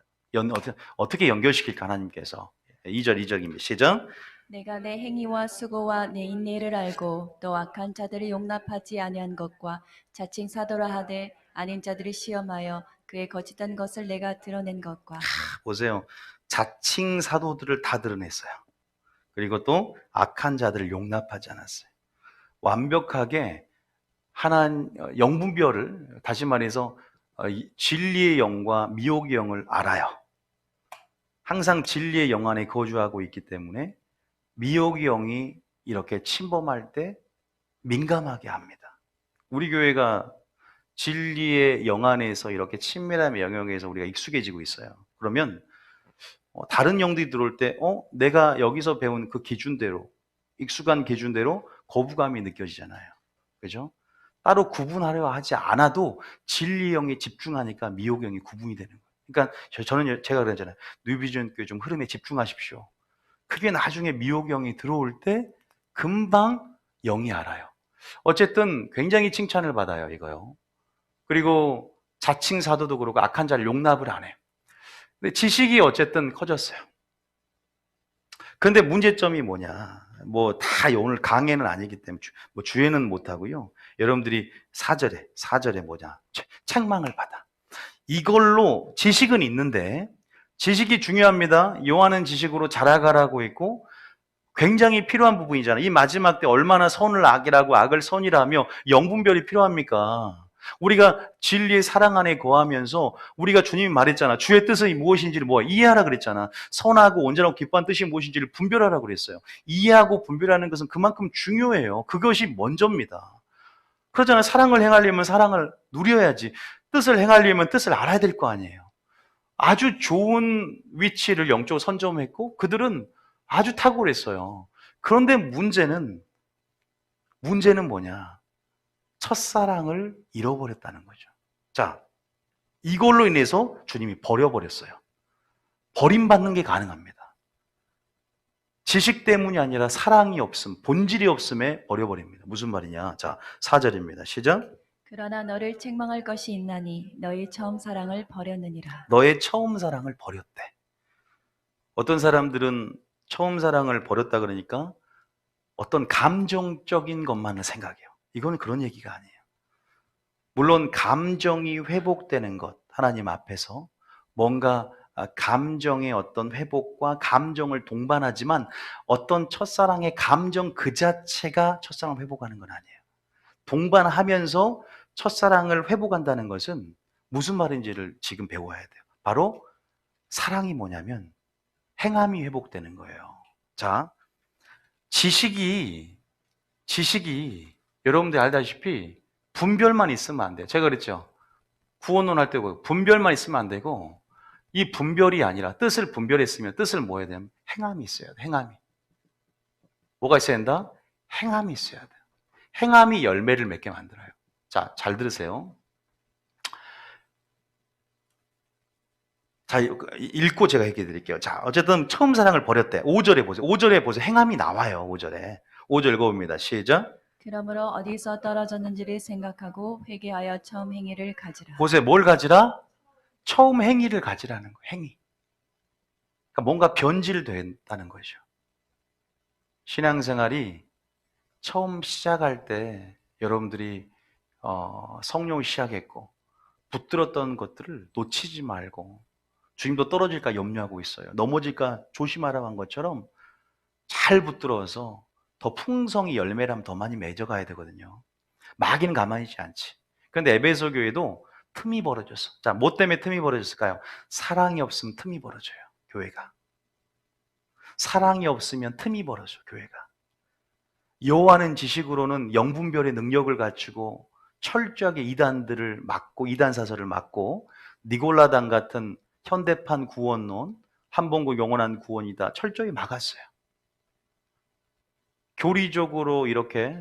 어떻게 연결시킬까 하나님께서. 2절입니다. 시작. 내가 내 행위와 수고와 내 인내를 알고 또 악한 자들을 용납하지 아니한 것과 자칭 사도라 하되 아닌 자들을 시험하여 그의 거짓된 것을 내가 드러낸 것과. 보세요. 자칭 사도들을 다 드러냈어요. 그리고 또 악한 자들을 용납하지 않았어요. 완벽하게 영분별을, 다시 말해서 진리의 영과 미혹의 영을 알아요. 항상 진리의 영 안에 거주하고 있기 때문에 미혹의 영이 이렇게 침범할 때 민감하게 합니다. 우리 교회가 진리의 영 안에서 이렇게 친밀함의 영역에서 우리가 익숙해지고 있어요. 그러면 다른 영들이 들어올 때 내가 여기서 배운 그 기준대로, 익숙한 기준대로 거부감이 느껴지잖아요. 그죠? 따로 구분하려 하지 않아도 진리 영에 집중하니까 미혹 영이 구분이 되는 거예요. 그러니까 저는 제가 그랬잖아요. 뉴비전 교회 좀 흐름에 집중하십시오. 그게 나중에 미혹 영이 들어올 때 금방 영이 알아요. 어쨌든 굉장히 칭찬을 받아요, 이거요. 그리고 자칭 사도도 그렇고 악한 자를 용납을 안 해요. 근데 지식이 어쨌든 커졌어요. 근데 문제점이 뭐냐? 뭐 다 오늘 강해는 아니기 때문에 뭐 주에는 못 하고요. 여러분들이 사절에 뭐냐? 책망을 받아. 이걸로 지식은 있는데 지식이 중요합니다. 요한은 지식으로 자라가라고 했고 굉장히 필요한 부분이잖아요. 이 마지막 때 얼마나 선을 악이라고 악을 선이라며 영분별이 필요합니까? 우리가 진리의 사랑 안에 거하면서 우리가 주님이 말했잖아. 주의 뜻이 무엇인지를 이해하라 그랬잖아. 선하고 온전하고 기뻐한 뜻이 무엇인지를 분별하라 그랬어요. 이해하고 분별하는 것은 그만큼 중요해요. 그것이 먼저입니다. 그러잖아요. 사랑을 행하려면 사랑을 누려야지. 뜻을 행하려면 뜻을 알아야 될 거 아니에요. 아주 좋은 위치를 영적으로 선점했고 그들은 아주 탁월했어요. 그런데 문제는 뭐냐? 첫사랑을 잃어버렸다는 거죠. 자, 이걸로 인해서 주님이 버려버렸어요. 버림받는 게 가능합니다. 지식 때문이 아니라 사랑이 없음, 본질이 없음에 버려버립니다. 무슨 말이냐? 자, 4절입니다. 시작. 그러나 너를 책망할 것이 있나니 너의 처음 사랑을 버렸느니라. 너의 처음 사랑을 버렸대. 어떤 사람들은 처음 사랑을 버렸다 그러니까 어떤 감정적인 것만을 생각해요. 이건 그런 얘기가 아니에요. 물론 감정이 회복되는 것, 하나님 앞에서 뭔가 감정의 어떤 회복과 감정을 동반하지만 어떤 첫사랑의 감정 그 자체가 첫사랑을 회복하는 건 아니에요. 동반하면서 첫사랑을 회복한다는 것은 무슨 말인지를 지금 배워야 돼요. 바로 사랑이 뭐냐면 행함이 회복되는 거예요. 자, 지식이 여러분들 알다시피 분별만 있으면 안 돼요. 제가 그랬죠. 구원론 할 때 분별만 있으면 안 되고 이 분별이 아니라 뜻을 분별했으면 뜻을 뭐 해야 되냐면 행함이 있어야 돼. 행함이. 뭐가 있어야 된다? 행함이 있어야 돼. 행함이 열매를 맺게 만들어요. 자, 잘 들으세요. 자, 읽고 제가 얘기해 드릴게요. 자, 어쨌든 처음 사랑을 버렸대. 5절에 보세요. 5절에 보세요. 행함이 나와요. 5절에. 5절 읽어봅니다. 시작. 그러므로 어디서 떨어졌는지를 생각하고 회개하여 처음 행위를 가지라. 보세요. 뭘 가지라? 처음 행위를 가지라는 거예요. 행위. 그러니까 뭔가 변질된다는 거죠. 신앙생활이 처음 시작할 때 여러분들이 성령을 시작했고 붙들었던 것들을 놓치지 말고 주님도 떨어질까 염려하고 있어요. 넘어질까 조심하라고 한 것처럼 잘 붙들어서 더 풍성히 열매라면 더 많이 맺어가야 되거든요. 마귀는 가만히 있지 않지. 그런데 에베소 교회도 틈이 벌어졌어. 자, 뭐 때문에 틈이 벌어졌을까요? 사랑이 없으면 틈이 벌어져요. 교회가. 사랑이 없으면 틈이 벌어져. 교회가. 여호와는 지식으로는 영분별의 능력을 갖추고 철저하게 이단들을 막고 이단 사설을 막고 니골라당 같은 현대판 구원론, 한번구 영원한 구원이다 철저히 막았어요. 교리적으로 이렇게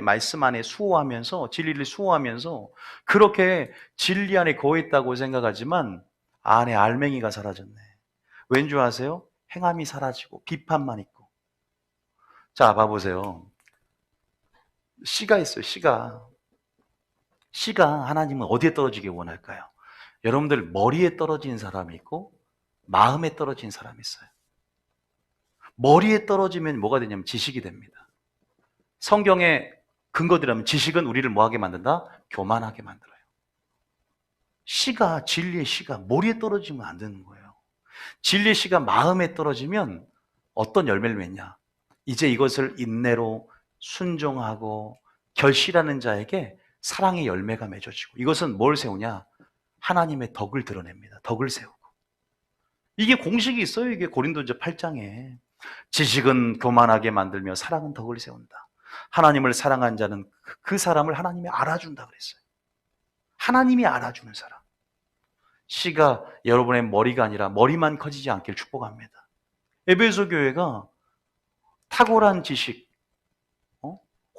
말씀 안에 수호하면서 진리를 수호하면서 그렇게 진리 안에 거했다고 생각하지만 안에 알맹이가 사라졌네. 왠 줄 아세요? 행함이 사라지고 비판만 있고. 자, 봐보세요. 씨가 있어요. 씨가 하나님은 어디에 떨어지길 원할까요? 여러분들 머리에 떨어진 사람이 있고 마음에 떨어진 사람이 있어요. 머리에 떨어지면 뭐가 되냐면 지식이 됩니다. 성경의 근거들이라면 지식은 우리를 뭐하게 만든다? 교만하게 만들어요. 씨가, 진리의 씨가 머리에 떨어지면 안 되는 거예요. 진리의 씨가 마음에 떨어지면 어떤 열매를 맺냐? 이제 이것을 인내로 순종하고 결실하는 자에게 사랑의 열매가 맺어지고 이것은 뭘 세우냐? 하나님의 덕을 드러냅니다. 덕을 세우고. 이게 공식이 있어요. 이게 고린도서 8장에. 지식은 교만하게 만들며 사랑은 덕을 세운다. 하나님을 사랑한 자는 그 사람을 하나님이 알아준다 그랬어요. 하나님이 알아주는 사랑. 씨가 여러분의 머리가 아니라 머리만 커지지 않길 축복합니다. 에베소 교회가 탁월한 지식,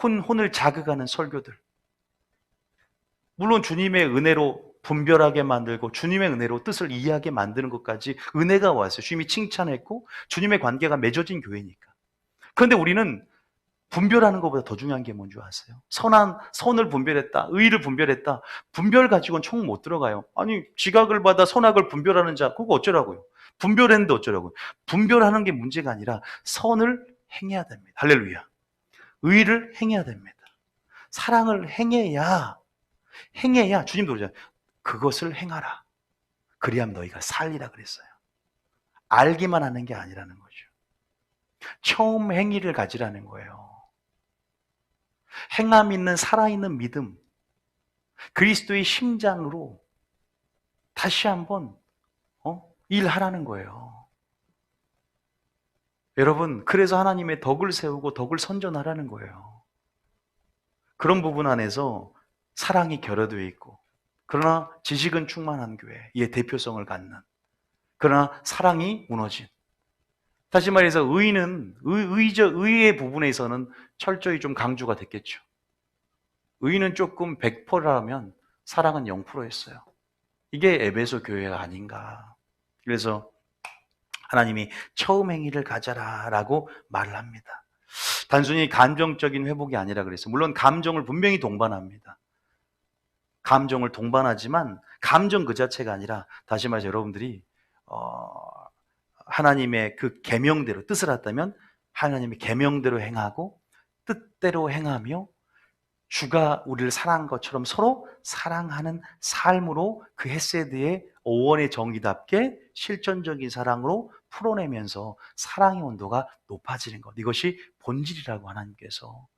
혼을 자극하는 설교들. 물론 주님의 은혜로 분별하게 만들고 주님의 은혜로 뜻을 이해하게 만드는 것까지 은혜가 왔어요. 주님이 칭찬했고 주님의 관계가 맺어진 교회니까. 그런데 우리는 분별하는 것보다 더 중요한 게 뭔지 아세요? 선을 분별했다, 의를 분별했다. 분별 가지고는 총 못 들어가요. 아니, 지각을 받아 선악을 분별하는 자, 그거 어쩌라고요? 분별했는데 어쩌라고요? 분별하는 게 문제가 아니라 선을 행해야 됩니다. 할렐루야. 의를 행해야 됩니다. 사랑을 행해야 주님도 그러잖아요. 그것을 행하라. 그리하면 너희가 살리라 그랬어요. 알기만 하는 게 아니라는 거죠. 처음 행위를 가지라는 거예요. 행함 있는 살아있는 믿음, 그리스도의 심장으로 다시 한번 일하라는 거예요. 여러분, 그래서 하나님의 덕을 세우고 덕을 선전하라는 거예요. 그런 부분 안에서 사랑이 결여되어 있고, 그러나 지식은 충만한 교회, 이의 대표성을 갖는, 그러나 사랑이 무너진. 다시 말해서 의의 부분에서는 철저히 좀 강조가 됐겠죠. 의는 조금 100%라면 사랑은 0%였어요. 이게 에베소 교회가 아닌가. 그래서 하나님이 처음 행위를 가져라 라고 말을 합니다. 단순히 감정적인 회복이 아니라 그랬어요. 물론 감정을 분명히 동반합니다. 감정을 동반하지만 감정 그 자체가 아니라, 다시 말해서 여러분들이 하나님의 그 계명대로 뜻을 했다면 하나님의 계명대로 행하고 뜻대로 행하며 주가 우리를 사랑한 것처럼 서로 사랑하는 삶으로 그 헤세드의 오원의 정의답게 실천적인 사랑으로 풀어내면서 사랑의 온도가 높아지는 것. 이것이 본질이라고 하나님께서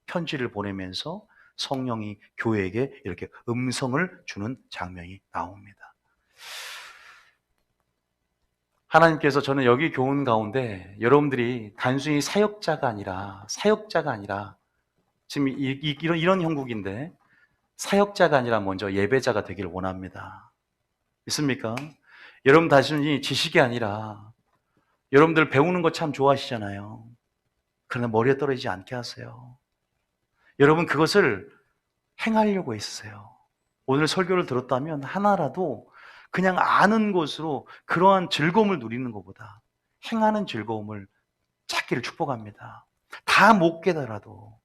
편지를 보내면서 성령이 교회에게 이렇게 음성을 주는 장면이 나옵니다. 하나님께서 저는 여기 교훈 가운데 여러분들이 단순히 사역자가 아니라 지금 이런 형국인데 사역자가 아니라 먼저 예배자가 되길 원합니다. 있습니까? 여러분 단순히 지식이 아니라 여러분들 배우는 거 참 좋아하시잖아요. 그러나 머리에 떨어지지 않게 하세요. 여러분 그것을 행하려고 했어요. 오늘 설교를 들었다면 하나라도 그냥 아는 것으로 그러한 즐거움을 누리는 것보다 행하는 즐거움을 찾기를 축복합니다. 다 못 깨달아도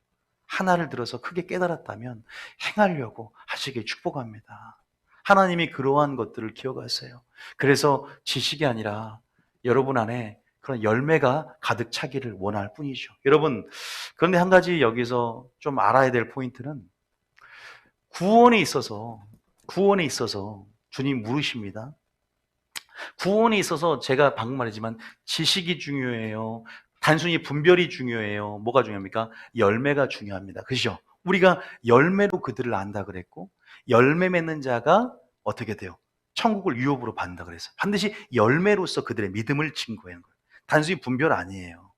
하나를 들어서 크게 깨달았다면 행하려고 하시길 축복합니다. 하나님이 그러한 것들을 기억하세요. 그래서 지식이 아니라 여러분 안에 그런 열매가 가득 차기를 원할 뿐이죠. 여러분, 그런데 한 가지 여기서 좀 알아야 될 포인트는 구원에 있어서 주님 물으십니다. 구원에 있어서 제가 방금 말했지만 지식이 중요해요. 단순히 분별이 중요해요. 뭐가 중요합니까? 열매가 중요합니다. 그죠? 우리가 열매로 그들을 안다 그랬고, 열매 맺는 자가 어떻게 돼요? 천국을 유업으로 받는다 그랬어요. 반드시 열매로서 그들의 믿음을 증거하는 거예요. 단순히 분별 아니에요.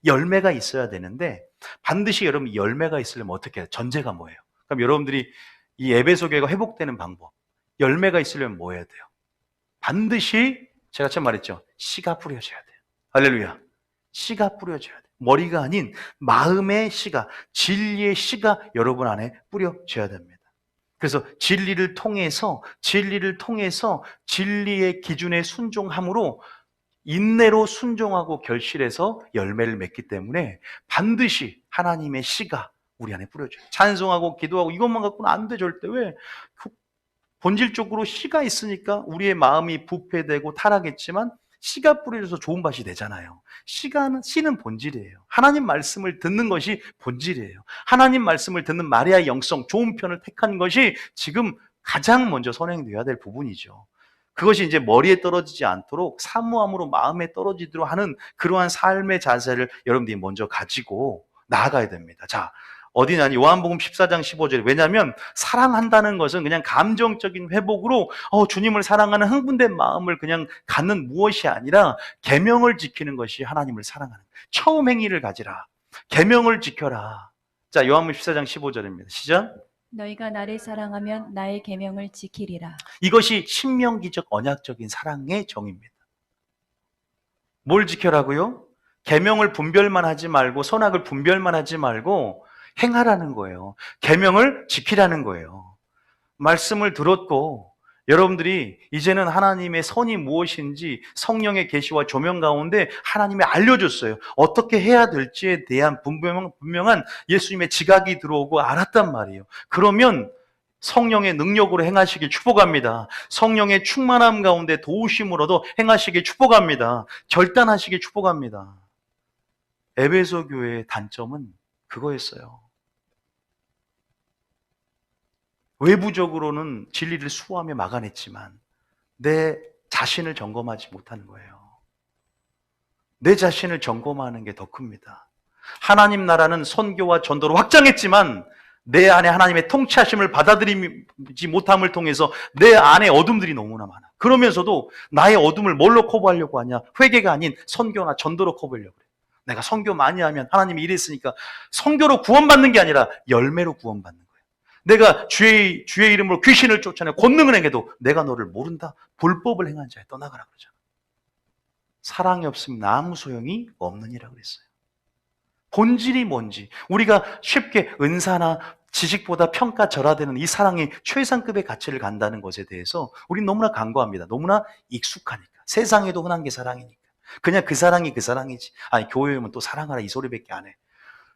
열매가 있어야 되는데 반드시 여러분 열매가 있으려면 어떻게 해요? 전제가 뭐예요? 그럼 여러분들이 이 에베소 교회가 회복되는 방법, 열매가 있으려면 뭐 해야 돼요? 반드시 제가 처음 말했죠. 씨가 뿌려져야 돼요. 할렐루야. 씨가 뿌려져야 돼요. 머리가 아닌 마음의 씨가, 진리의 씨가 여러분 안에 뿌려져야 됩니다. 그래서 진리를 통해서 진리의 기준에 순종함으로 인내로 순종하고 결실해서 열매를 맺기 때문에 반드시 하나님의 씨가 우리 안에 뿌려져요. 찬송하고 기도하고 이것만 갖고는 안 돼, 절대. 왜? 본질적으로 씨가 있으니까 우리의 마음이 부패되고 타락했지만 씨가 뿌려져서 좋은 밭이 되잖아요. 씨는 본질이에요. 하나님 말씀을 듣는 것이 본질이에요. 하나님 말씀을 듣는 마리아의 영성, 좋은 편을 택한 것이 지금 가장 먼저 선행되어야 될 부분이죠. 그것이 이제 머리에 떨어지지 않도록 사모함으로 마음에 떨어지도록 하는 그러한 삶의 자세를 여러분들이 먼저 가지고 나아가야 됩니다. 자, 어디냐니 요한복음 14장 15절에, 왜냐하면 사랑한다는 것은 그냥 감정적인 회복으로 주님을 사랑하는 흥분된 마음을 그냥 갖는 무엇이 아니라 계명을 지키는 것이 하나님을 사랑하는 거예요. 처음 행위를 가지라. 계명을 지켜라. 자, 요한복음 14장 15절입니다. 시작. 너희가 나를 사랑하면 나의 계명을 지키리라. 이것이 신명기적 언약적인 사랑의 정의입니다. 뭘 지켜라고요? 계명을 분별만 하지 말고 선악을 분별만 하지 말고 행하라는 거예요. 계명을 지키라는 거예요. 말씀을 들었고 여러분들이 이제는 하나님의 선이 무엇인지 성령의 계시와 조명 가운데 하나님이 알려줬어요. 어떻게 해야 될지에 대한 분명한 예수님의 지각이 들어오고 알았단 말이에요. 그러면 성령의 능력으로 행하시길 축복합니다. 성령의 충만함 가운데 도우심으로도 행하시길 축복합니다. 결단하시길 축복합니다. 에베소 교회의 단점은 그거였어요. 외부적으로는 진리를 수호하며 막아냈지만 내 자신을 점검하지 못하는 거예요. 내 자신을 점검하는 게 더 큽니다. 하나님 나라는 선교와 전도로 확장했지만 내 안에 하나님의 통치하심을 받아들이지 못함을 통해서 내 안에 어둠들이 너무나 많아. 그러면서도 나의 어둠을 뭘로 커버하려고 하냐? 회개가 아닌 선교나 전도로 커버하려고 그래. 내가 선교 많이 하면 하나님이 이랬으니까 선교로 구원받는 게 아니라 열매로 구원받는 거예요. 내가 주의 이름으로 귀신을 쫓아내 권능을 행해도 내가 너를 모른다. 불법을 행한 자에 떠나가라 그러잖아. 사랑이 없으면 아무 소용이 없느니라 그랬어요. 본질이 뭔지 우리가 쉽게 은사나 지식보다 평가절하되는 이 사랑이 최상급의 가치를 간다는 것에 대해서 우리는 너무나 간과합니다. 너무나 익숙하니까. 세상에도 흔한 게 사랑이니까. 그냥 그 사랑이 그 사랑이지. 아니 교회 오면 또 사랑하라 이 소리밖에 안 해.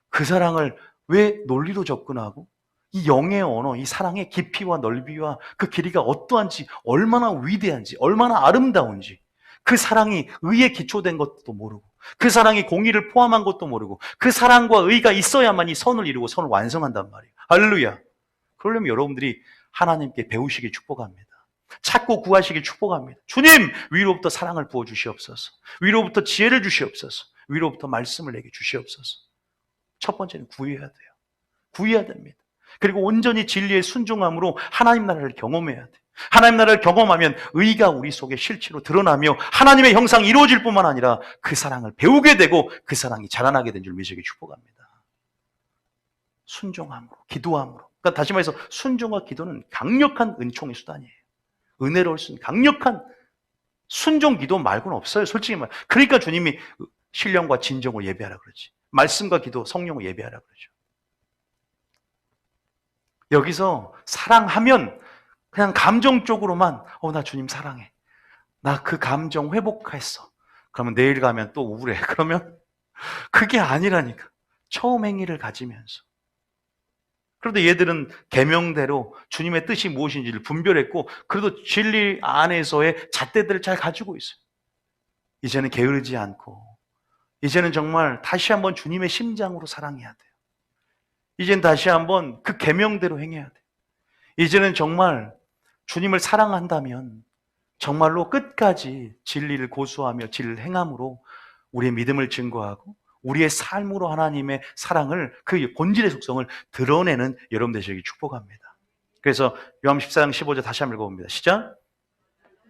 그 사랑을 왜 논리로 접근하고 이 영의 언어, 이 사랑의 깊이와 넓이와 그 길이가 어떠한지, 얼마나 위대한지, 얼마나 아름다운지, 그 사랑이 의에 기초된 것도 모르고, 그 사랑이 공의를 포함한 것도 모르고, 그 사랑과 의가 있어야만이 선을 이루고 선을 완성한단 말이에요. 할렐루야. 그러려면 여러분들이 하나님께 배우시길 축복합니다. 찾고 구하시길 축복합니다. 주님, 위로부터 사랑을 부어주시옵소서. 위로부터 지혜를 주시옵소서. 위로부터 말씀을 내게 주시옵소서. 첫 번째는 구해야 돼요. 구해야 됩니다. 그리고 온전히 진리의 순종함으로 하나님 나라를 경험해야 돼. 하나님 나라를 경험하면 의가 우리 속에 실체로 드러나며 하나님의 형상이 이루어질 뿐만 아니라 그 사랑을 배우게 되고 그 사랑이 자라나게 된 줄 믿으시기 축복합니다. 순종함으로, 기도함으로. 그러니까 다시 말해서 순종과 기도는 강력한 은총의 수단이에요. 은혜로울 수 있는 강력한 순종 기도 말고는 없어요. 솔직히 말. 그러니까 주님이 신령과 진정을 예배하라 그러지. 말씀과 기도, 성령을 예배하라 그러죠. 여기서 사랑하면 그냥 감정적으로만 나 주님 사랑해. 나 그 감정 회복했어. 그러면 내일 가면 또 우울해. 그러면 그게 아니라니까. 처음 행위를 가지면서. 그런데 얘들은 계명대로 주님의 뜻이 무엇인지를 분별했고 그래도 진리 안에서의 잣대들을 잘 가지고 있어요. 이제는 게으르지 않고 이제는 정말 다시 한번 주님의 심장으로 사랑해야 돼요. 이제는 다시 한번 그 계명대로 행해야 돼요. 이제는 정말 주님을 사랑한다면 정말로 끝까지 진리를 고수하며 진리를 행함으로 우리의 믿음을 증거하고 우리의 삶으로 하나님의 사랑을 그 본질의 속성을 드러내는 여러분 되시길 축복합니다. 그래서 요한 14장 15절 다시 한번 읽어봅니다. 시작.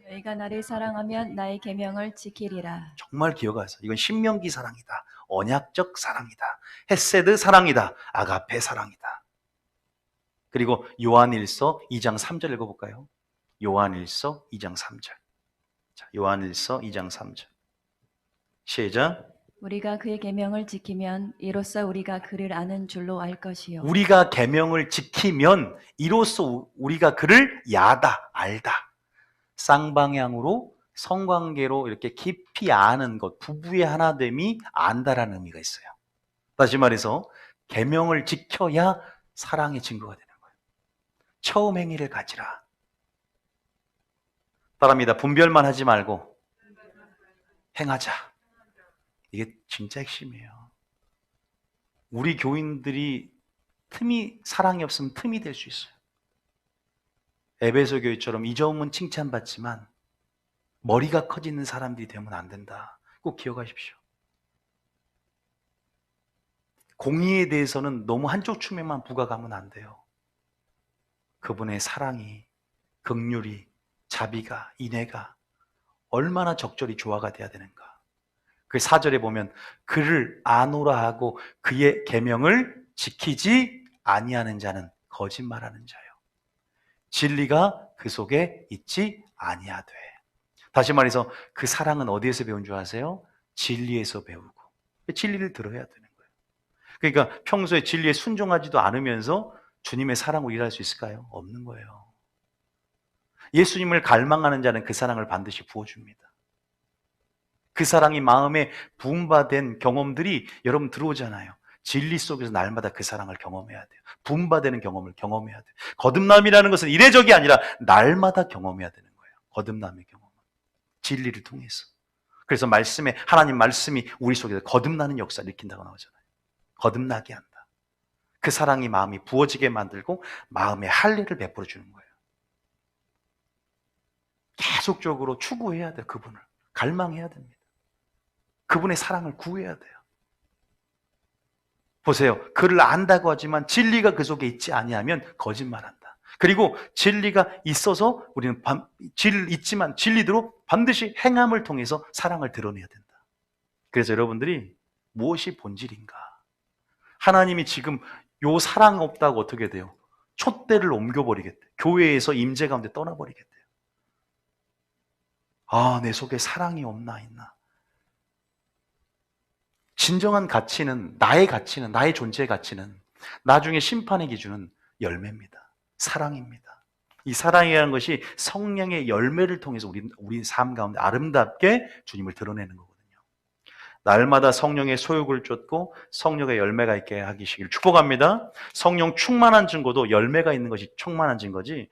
너희가 나를 사랑하면 나의 계명을 지키리라. 정말 기억하세요. 이건 신명기 사랑이다. 언약적 사랑이다. 헤세드 사랑이다. 아가페 사랑이다. 그리고 요한일서 2장 3절 읽어볼까요? 요한일서 2장 3절. 자, 요한일서 2장 3절. 시작. 우리가 그의 계명을 지키면 이로써 우리가 그를 아는 줄로 알 것이요. 우리가 계명을 지키면 이로써 우리가 그를 야다, 알다. 쌍방향으로 성관계로 이렇게 깊이 아는 것, 부부의 하나됨이 안다라는 의미가 있어요. 다시 말해서 계명을 지켜야 사랑의 증거가 되는 거예요. 처음 행위를 가지라. 따라합니다. 분별만 하지 말고 행하자. 이게 진짜 핵심이에요. 우리 교인들이 사랑이 없으면 틈이 될 수 있어요. 에베소 교회처럼 이 점은 칭찬받지만 머리가 커지는 사람들이 되면 안 된다. 꼭 기억하십시오. 공의에 대해서는 너무 한쪽 측면만 부각하면 안 돼요. 그분의 사랑이, 긍휼이, 자비가, 인애가 얼마나 적절히 조화가 돼야 되는가. 그 4절에 보면 그를 아노라 하고 그의 계명을 지키지 아니하는 자는 거짓말하는 자요. 진리가 그 속에 있지 아니하되. 다시 말해서 그 사랑은 어디에서 배운 줄 아세요? 진리에서 배우고. 진리를 들어야 되는 거예요. 그러니까 평소에 진리에 순종하지도 않으면서 주님의 사랑으로 일할 수 있을까요? 없는 거예요. 예수님을 갈망하는 자는 그 사랑을 반드시 부어줍니다. 그 사랑이 마음에 부음받은 경험들이 여러분 들어오잖아요. 진리 속에서 날마다 그 사랑을 경험해야 돼요. 부음받는 경험을 경험해야 돼요. 거듭남이라는 것은 이례적이 아니라 날마다 경험해야 되는 거예요. 거듭남의 경험은. 진리를 통해서. 그래서 말씀에, 하나님 말씀이 우리 속에서 거듭나는 역사를 일으킨다고 나오잖아요. 거듭나게 한다. 그 사랑이 마음이 부어지게 만들고 마음에 할례를 베풀어 주는 거예요. 계속적으로 추구해야 돼요. 그분을. 갈망해야 됩니다. 그분의 사랑을 구해야 돼요. 보세요. 그를 안다고 하지만 진리가 그 속에 있지 아니하면 거짓말한다. 그리고 진리가 있어서 우리는 있지만 진리대로 반드시 행함을 통해서 사랑을 드러내야 된다. 그래서 여러분들이 무엇이 본질인가? 하나님이 지금 요 사랑 없다고 어떻게 돼요? 촛대를 옮겨버리겠대요. 교회에서 임재 가운데 떠나버리겠대요. 아, 내 속에 사랑이 없나 있나? 진정한 가치는, 나의 존재의 가치는, 나중에 심판의 기준은 열매입니다. 사랑입니다. 이 사랑이라는 것이 성령의 열매를 통해서 우리 삶 가운데 아름답게 주님을 드러내는 거거든요. 날마다 성령의 소욕을 쫓고 성령의 열매가 있게 하시길 축복합니다. 성령 충만한 증거도 열매가 있는 것이 충만한 증거지,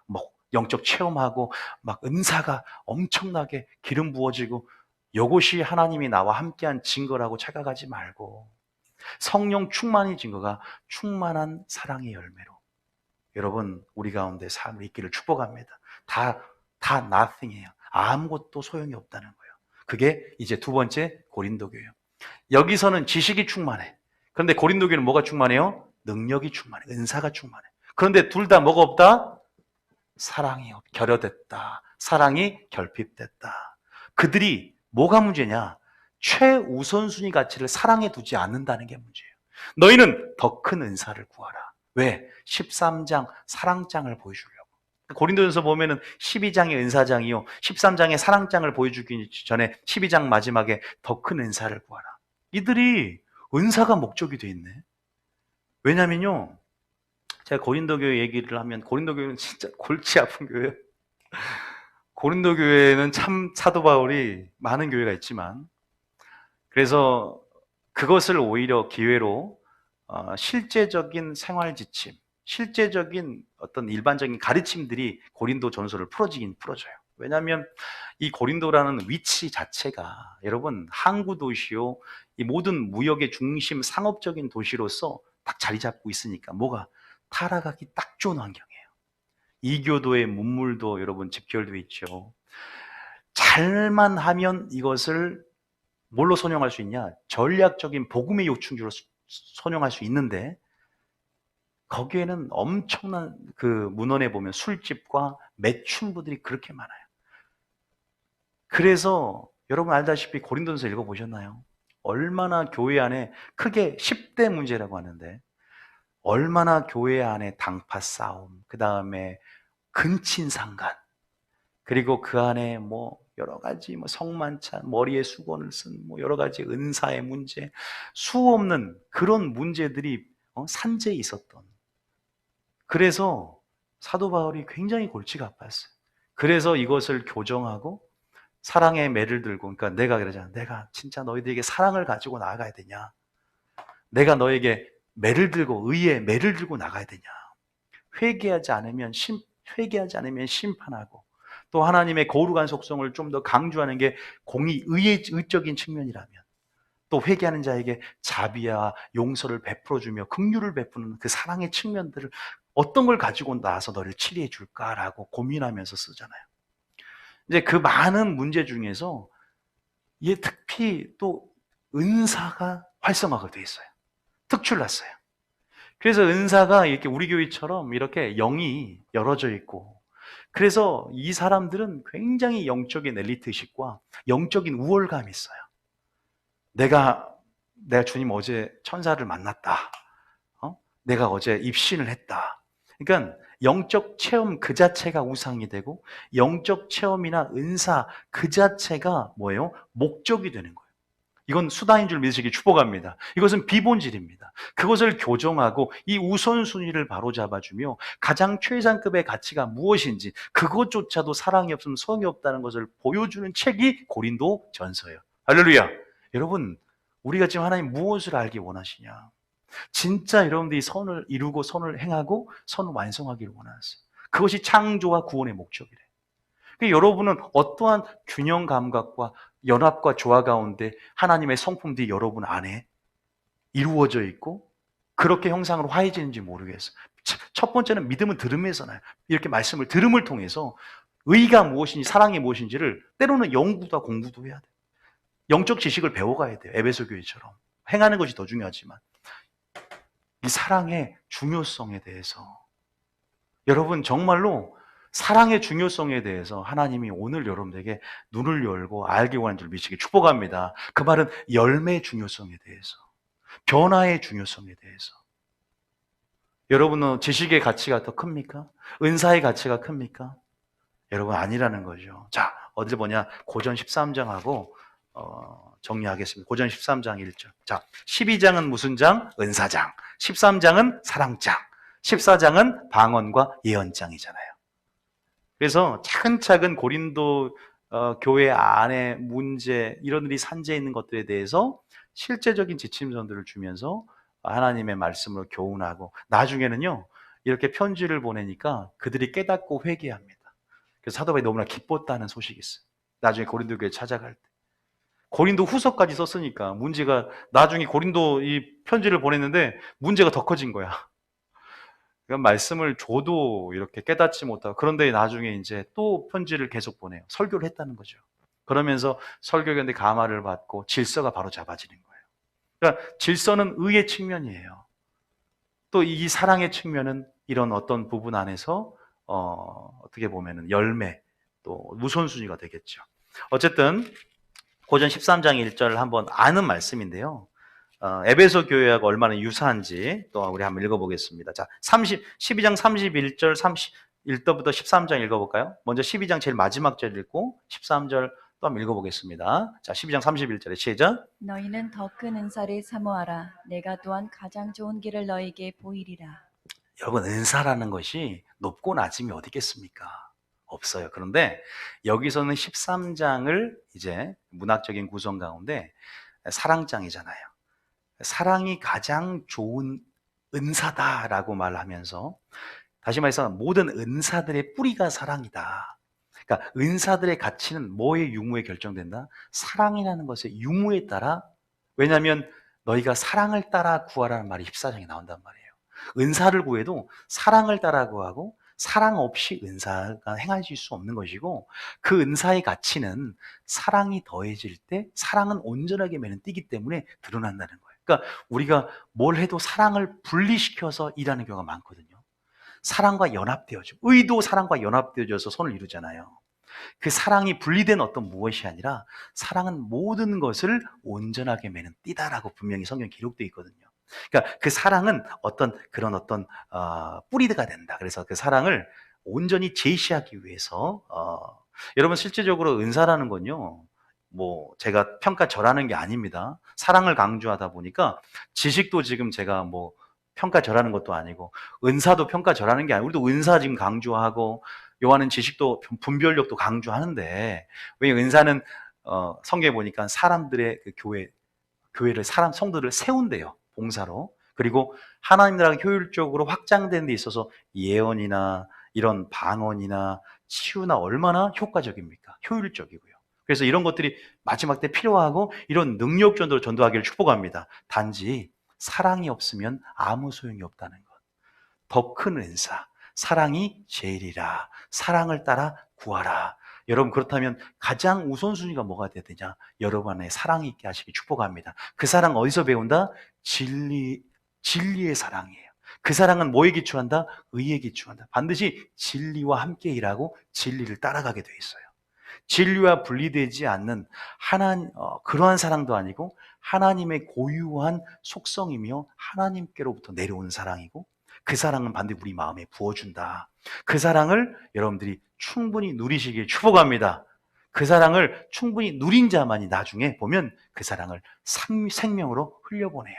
뭐 영적 체험하고 막 은사가 엄청나게 기름 부어지고 이것이 하나님이 나와 함께한 증거라고 착각하지 말고, 성령 충만의 증거가 충만한 사랑의 열매로 여러분 우리 가운데 삶을 있기를 축복합니다. 다 nothing이에요. 아무것도 소용이 없다는 거예요. 그게 이제 두 번째 고린도 교회예요. 여기서는 지식이 충만해. 그런데 고린도 교회는 뭐가 충만해요? 능력이 충만해. 은사가 충만해. 그런데 둘 다 뭐가 없다? 사랑이 결여됐다. 사랑이 결핍됐다. 그들이 뭐가 문제냐? 최우선순위 가치를 사랑에 두지 않는다는 게 문제예요. 너희는 더 큰 은사를 구하라. 왜? 13장 사랑장을 보여주려고. 고린도전서 보면은 12장의 은사장이요, 13장의 사랑장을 보여주기 전에 12장 마지막에 더 큰 은사를 구하라. 이들이 은사가 목적이 돼 있네. 왜냐면요, 제가 고린도 교회 얘기를 하면 고린도 교회는 진짜 골치 아픈 교회예요. 고린도 교회는 참 사도 바울이 많은 교회가 있지만, 그래서 그것을 오히려 기회로 실제적인 생활 지침, 실제적인 어떤 일반적인 가르침들이 고린도 전서를 풀어지긴 풀어져요. 왜냐하면 이 고린도라는 위치 자체가 여러분 항구 도시요, 이 모든 무역의 중심 상업적인 도시로서 딱 자리 잡고 있으니까 뭐가 타락하기 딱 좋은 환경이에요. 이교도의 문물도 여러분 집결되어 있죠. 잘만 하면 이것을 뭘로 선용할 수 있냐? 전략적인 복음의 요충지로 선용할 수 있는데, 거기에는 엄청난 그 문헌에 보면 술집과 매춘부들이 그렇게 많아요. 그래서 여러분 알다시피 고린도전서 읽어보셨나요? 얼마나 교회 안에 크게 10대 문제라고 하는데, 얼마나 교회 안에 당파 싸움, 그 다음에 근친상간, 그리고 그 안에 뭐 여러 가지 성만찬, 머리에 수건을 쓴 여러 가지 은사의 문제, 수 없는 그런 문제들이 산재에 있었던. 그래서 사도 바울이 굉장히 골치가 아팠어요. 그래서 이것을 교정하고 사랑의 매를 들고, 그러니까 내가 그러잖아. 내가 진짜 너희들에게 사랑을 가지고 나아가야 되냐? 내가 너에게 매를 들고, 의의 매를 들고 나가야 되냐? 회개하지 않으면 심판하고, 또 하나님의 거룩한 속성을 좀 더 강조하는 게 의적인 측면이라면, 또 회개하는 자에게 자비와 용서를 베풀어주며 긍휼을 베푸는 그 사랑의 측면들을 어떤 걸 가지고 나서 너를 치리해 줄까라고 고민하면서 쓰잖아요. 이제 그 많은 문제 중에서 특히 또 은사가 활성화가 돼 있어요. 특출났어요. 그래서 은사가 이렇게 우리 교회처럼 이렇게 영이 열어져 있고, 그래서 이 사람들은 굉장히 영적인 엘리트식과 영적인 우월감이 있어요. 내가 주님 어제 천사를 만났다. 내가 어제 입신을 했다. 그러니까 영적 체험 그 자체가 우상이 되고 영적 체험이나 은사 그 자체가 뭐예요? 목적이 되는 거예요. 이건 수단인 줄 믿으시기 축복합니다. 이것은 비본질입니다. 그것을 교정하고 이 우선순위를 바로잡아주며 가장 최상급의 가치가 무엇인지 그것조차도 사랑이 없으면 성이 없다는 것을 보여주는 책이 고린도 전서예요. 할렐루야. 여러분, 우리가 지금 하나님 무엇을 알기 원하시냐? 진짜 여러분들이 선을 이루고 선을 행하고 선을 완성하기를 원하세요. 그것이 창조와 구원의 목적이래. 그러니까 여러분은 어떠한 균형 감각과 연합과 조화 가운데 하나님의 성품들이 여러분 안에 이루어져 있고 그렇게 형상으로 화해지는지 모르겠어요. 첫 번째는 믿음은 들음에서 나요. 이렇게 말씀을 들음을 통해서 의가 무엇인지 사랑이 무엇인지를 때로는 연구도 공부도 해야 돼요. 영적 지식을 배워가야 돼요. 에베소 교회처럼. 행하는 것이 더 중요하지만 이 사랑의 중요성에 대해서 여러분 정말로 사랑의 중요성에 대해서 하나님이 오늘 여러분들에게 눈을 열고 알기 원하는 줄 믿으시기 축복합니다. 그 말은 열매의 중요성에 대해서, 변화의 중요성에 대해서. 여러분은 지식의 가치가 더 큽니까? 은사의 가치가 큽니까? 여러분 아니라는 거죠. 자, 어디 보냐? 고전 13장하고 정리하겠습니다. 고전 13장 1절. 자, 12장은 무슨 장? 은사장. 13장은 사랑장. 14장은 방언과 예언장이잖아요. 그래서 차근차근 고린도 교회 안에 문제, 이런 일이 산재해 있는 것들에 대해서 실제적인 지침선들을 주면서 하나님의 말씀으로 교훈하고 나중에는요 이렇게 편지를 보내니까 그들이 깨닫고 회개합니다. 그래서 사도 바울이 너무나 기뻤다는 소식이 있어요. 나중에 고린도 교회 찾아갈 때 고린도 후서까지 썼으니까 문제가 나중에 고린도 이 편지를 보냈는데 문제가 더 커진 거야. 그러니까 말씀을 줘도 이렇게 깨닫지 못하고 그런데 나중에 이제 또 편지를 계속 보내요. 설교를 했다는 거죠. 그러면서 설교견대 감화를 받고 질서가 바로 잡아지는 거예요. 그러니까 질서는 의의 측면이에요. 또 이 사랑의 측면은 이런 어떤 부분 안에서 어떻게 보면은 열매 또 우선순위가 되겠죠. 어쨌든 고전 13장 1절을 한번 아는 말씀인데요. 에베소 교회하고 얼마나 유사한지 또 우리 한번 읽어보겠습니다. 자, 12장 31절 31절부터 13장 읽어볼까요? 먼저 12장 제일 마지막 절 읽고 13절 또 한번 읽어보겠습니다. 자, 12장 31절에 시작. 너희는 더 큰 은사를 사모하라. 내가 또한 가장 좋은 길을 너희에게 보이리라. 여러분, 은사라는 것이 높고 낮음이 어디 있겠습니까? 없어요. 그런데 여기서는 13장을 이제 문학적인 구성 가운데 사랑장이잖아요. 사랑이 가장 좋은 은사다라고 말하면서 다시 말해서 모든 은사들의 뿌리가 사랑이다. 그러니까 은사들의 가치는 뭐의 유무에 결정된다? 사랑이라는 것의 유무에 따라. 왜냐하면 너희가 사랑을 따라 구하라는 말이 14장에 나온단 말이에요. 은사를 구해도 사랑을 따라 구하고 사랑 없이 은사가 행해질 수 없는 것이고 그 은사의 가치는 사랑이 더해질 때 사랑은 온전하게 매는 띠기 때문에 드러난다는 거예요. 그러니까 우리가 뭘 해도 사랑을 분리시켜서 일하는 경우가 많거든요. 사랑과 연합되어져. 의도 사랑과 연합되어져서 선을 이루잖아요. 그 사랑이 분리된 어떤 무엇이 아니라 사랑은 모든 것을 온전하게 매는 띠다라고 분명히 성경에 기록되어 있거든요. 그러니까 그 사랑은 그런 뿌리가 된다. 그래서 그 사랑을 온전히 제시하기 위해서 여러분 실제적으로 은사라는 건요. 뭐 제가 평가절하는 게 아닙니다. 사랑을 강조하다 보니까 지식도 지금 제가 뭐 평가절하는 것도 아니고 은사도 평가절하는 게 아니고 우리도 은사 지금 강조하고 요한은 지식도 분별력도 강조하는데 왜 은사는 성경에 보니까 사람들의 그 교회를 성도를 세운대요. 봉사로. 그리고 하나님 나라가 효율적으로 확장되는 데 있어서 예언이나 이런 방언이나 치유나 얼마나 효과적입니까? 효율적이고요. 그래서 이런 것들이 마지막 때 필요하고 이런 능력 전도로 전도하기를 축복합니다. 단지 사랑이 없으면 아무 소용이 없다는 것. 더 큰 은사, 사랑이 제일이라. 사랑을 따라 구하라. 여러분 그렇다면 가장 우선순위가 뭐가 돼야 되냐? 여러분 안에 사랑이 있게 하시기 축복합니다. 그 사랑 어디서 배운다? 진리의 사랑이에요. 그 사랑은 뭐에 기초한다? 의에 기초한다. 반드시 진리와 함께 일하고 진리를 따라가게 돼 있어요. 진리와 분리되지 않는 그러한 사랑도 아니고 하나님의 고유한 속성이며 하나님께로부터 내려온 사랑이고 그 사랑은 반드시 우리 마음에 부어준다. 그 사랑을 여러분들이 충분히 누리시길 축복합니다. 그 사랑을 충분히 누린 자만이 나중에 보면 그 사랑을 생명으로 흘려보내요.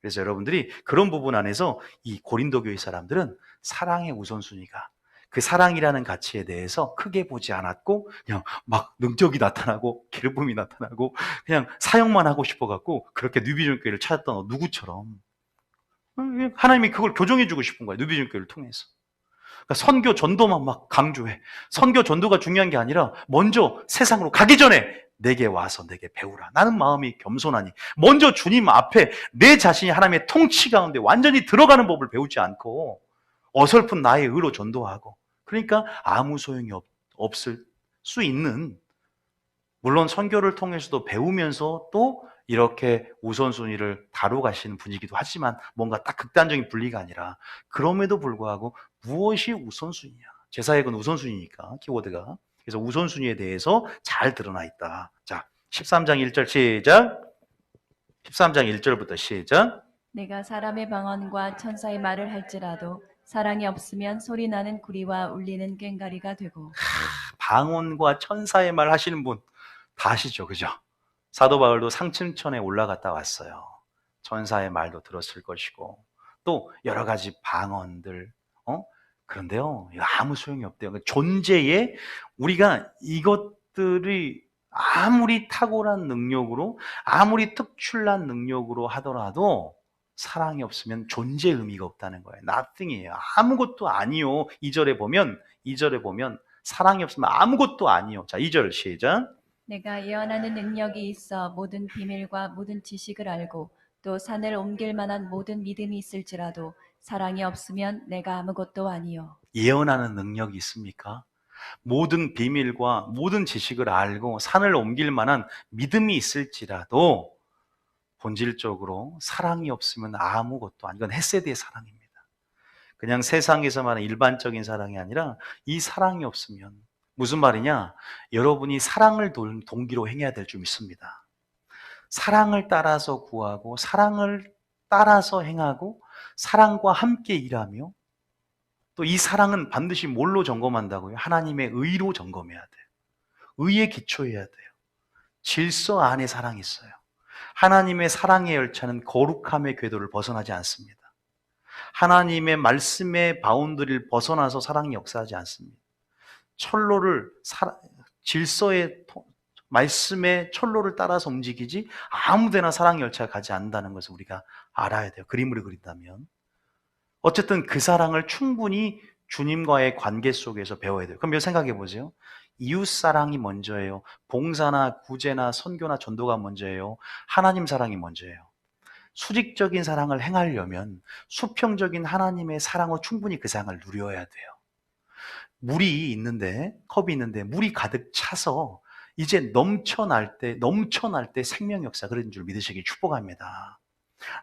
그래서 여러분들이 그런 부분 안에서 이 고린도 교회 사람들은 사랑의 우선순위가 그 사랑이라는 가치에 대해서 크게 보지 않았고 그냥 막 능력이 나타나고 기름붐이 나타나고 그냥 사역만 하고 싶어갖고 그렇게 뉴비전 교회를 찾았던 누구처럼 하나님이 그걸 교정해 주고 싶은 거예요. 뉴비전 교회를 통해서. 그러니까 선교 전도만 막 강조해. 선교 전도가 중요한 게 아니라 먼저 세상으로 가기 전에 내게 와서 내게 배우라. 나는 마음이 겸손하니 먼저 주님 앞에 내 자신이 하나님의 통치 가운데 완전히 들어가는 법을 배우지 않고 어설픈 나의 의로 전도하고 그러니까 아무 소용이 없을 수 있는 물론 선교를 통해서도 배우면서 또 이렇게 우선순위를 다루고 가시는 분이기도 하지만 뭔가 딱 극단적인 분리가 아니라 그럼에도 불구하고 무엇이 우선순위야? 제사역은 우선순위니까 키워드가 그래서 우선순위에 대해서 잘 드러나 있다. 자, 13장 1절 시작 13장 1절부터 시작 내가 사람의 방언과 천사의 말을 할지라도 사랑이 없으면 소리나는 구리와 울리는 꽹과리가 되고 방언과 천사의 말 하시는 분 다 아시죠? 그죠? 사도 바울도 상층천에 올라갔다 왔어요. 천사의 말도 들었을 것이고 또 여러 가지 방언들 그런데요 이거 아무 소용이 없대요. 존재에 우리가 이것들이 아무리 탁월한 능력으로 아무리 특출난 능력으로 하더라도 사랑이 없으면 존재의 의미가 없다는 거예요. nothing이에요. 아무것도 아니요. 2절에 보면 사랑이 없으면 아무것도 아니요. 자, 2절 시작. 내가 예언하는 능력이 있어 모든 비밀과 모든 지식을 알고 또 산을 옮길 만한 모든 믿음이 있을지라도 사랑이 없으면 내가 아무것도 아니요. 예언하는 능력이 있습니까? 모든 비밀과 모든 지식을 알고 산을 옮길 만한 믿음이 있을지라도 본질적으로 사랑이 없으면 아무것도 아니. 이건 헤세드의 사랑입니다. 그냥 세상에서 말하는 일반적인 사랑이 아니라 이 사랑이 없으면 무슨 말이냐? 여러분이 사랑을 동기로 행해야 될 줄 믿습니다. 사랑을 따라서 구하고 사랑을 따라서 행하고 사랑과 함께 일하며 또 이 사랑은 반드시 뭘로 점검한다고요? 하나님의 의로 점검해야 돼요. 의에 기초해야 돼요. 질서 안에 사랑이 있어요. 하나님의 사랑의 열차는 거룩함의 궤도를 벗어나지 않습니다. 하나님의 말씀의 바운드리를 벗어나서 사랑이 역사하지 않습니다. 질서의 말씀의 철로를 따라서 움직이지 아무데나 사랑의 열차가 가지 않는다는 것을 우리가 알아야 돼요. 그림으로 그린다면. 어쨌든 그 사랑을 충분히 주님과의 관계 속에서 배워야 돼요. 그럼 생각해 보세요. 이웃 사랑이 먼저예요? 봉사나 구제나 선교나 전도가 먼저예요? 하나님 사랑이 먼저예요? 수직적인 사랑을 행하려면 수평적인 하나님의 사랑으로 충분히 그 사랑을 누려야 돼요. 물이 있는데, 컵이 있는데 물이 가득 차서 이제 넘쳐날 때 생명 역사 그런 줄 믿으시기 축복합니다.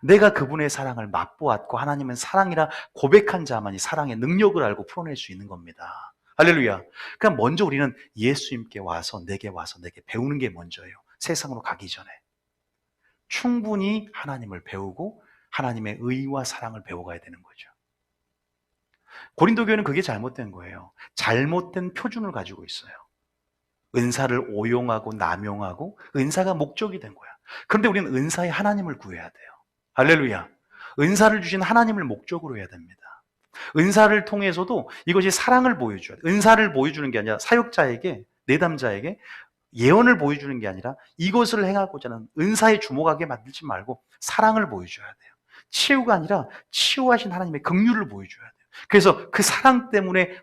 내가 그분의 사랑을 맛보았고 하나님은 사랑이라 고백한 자만이 사랑의 능력을 알고 풀어낼 수 있는 겁니다. 할렐루야. 그러니까 먼저 우리는 예수님께 와서 내게 배우는 게 먼저예요. 세상으로 가기 전에. 충분히 하나님을 배우고 하나님의 의와 사랑을 배워가야 되는 거죠. 고린도 교회는 그게 잘못된 거예요. 잘못된 표준을 가지고 있어요. 은사를 오용하고 남용하고 은사가 목적이 된 거야. 그런데 우리는 은사의 하나님을 구해야 돼요. 할렐루야. 은사를 주신 하나님을 목적으로 해야 됩니다. 은사를 통해서도 이것이 사랑을 보여줘야 돼요. 은사를 보여주는 게 아니라 사역자에게, 내담자에게 예언을 보여주는 게 아니라 이것을 행하고자 하는 은사에 주목하게 만들지 말고 사랑을 보여줘야 돼요. 치유가 아니라 치유하신 하나님의 긍휼을 보여줘야 돼요. 그래서 그 사랑 때문에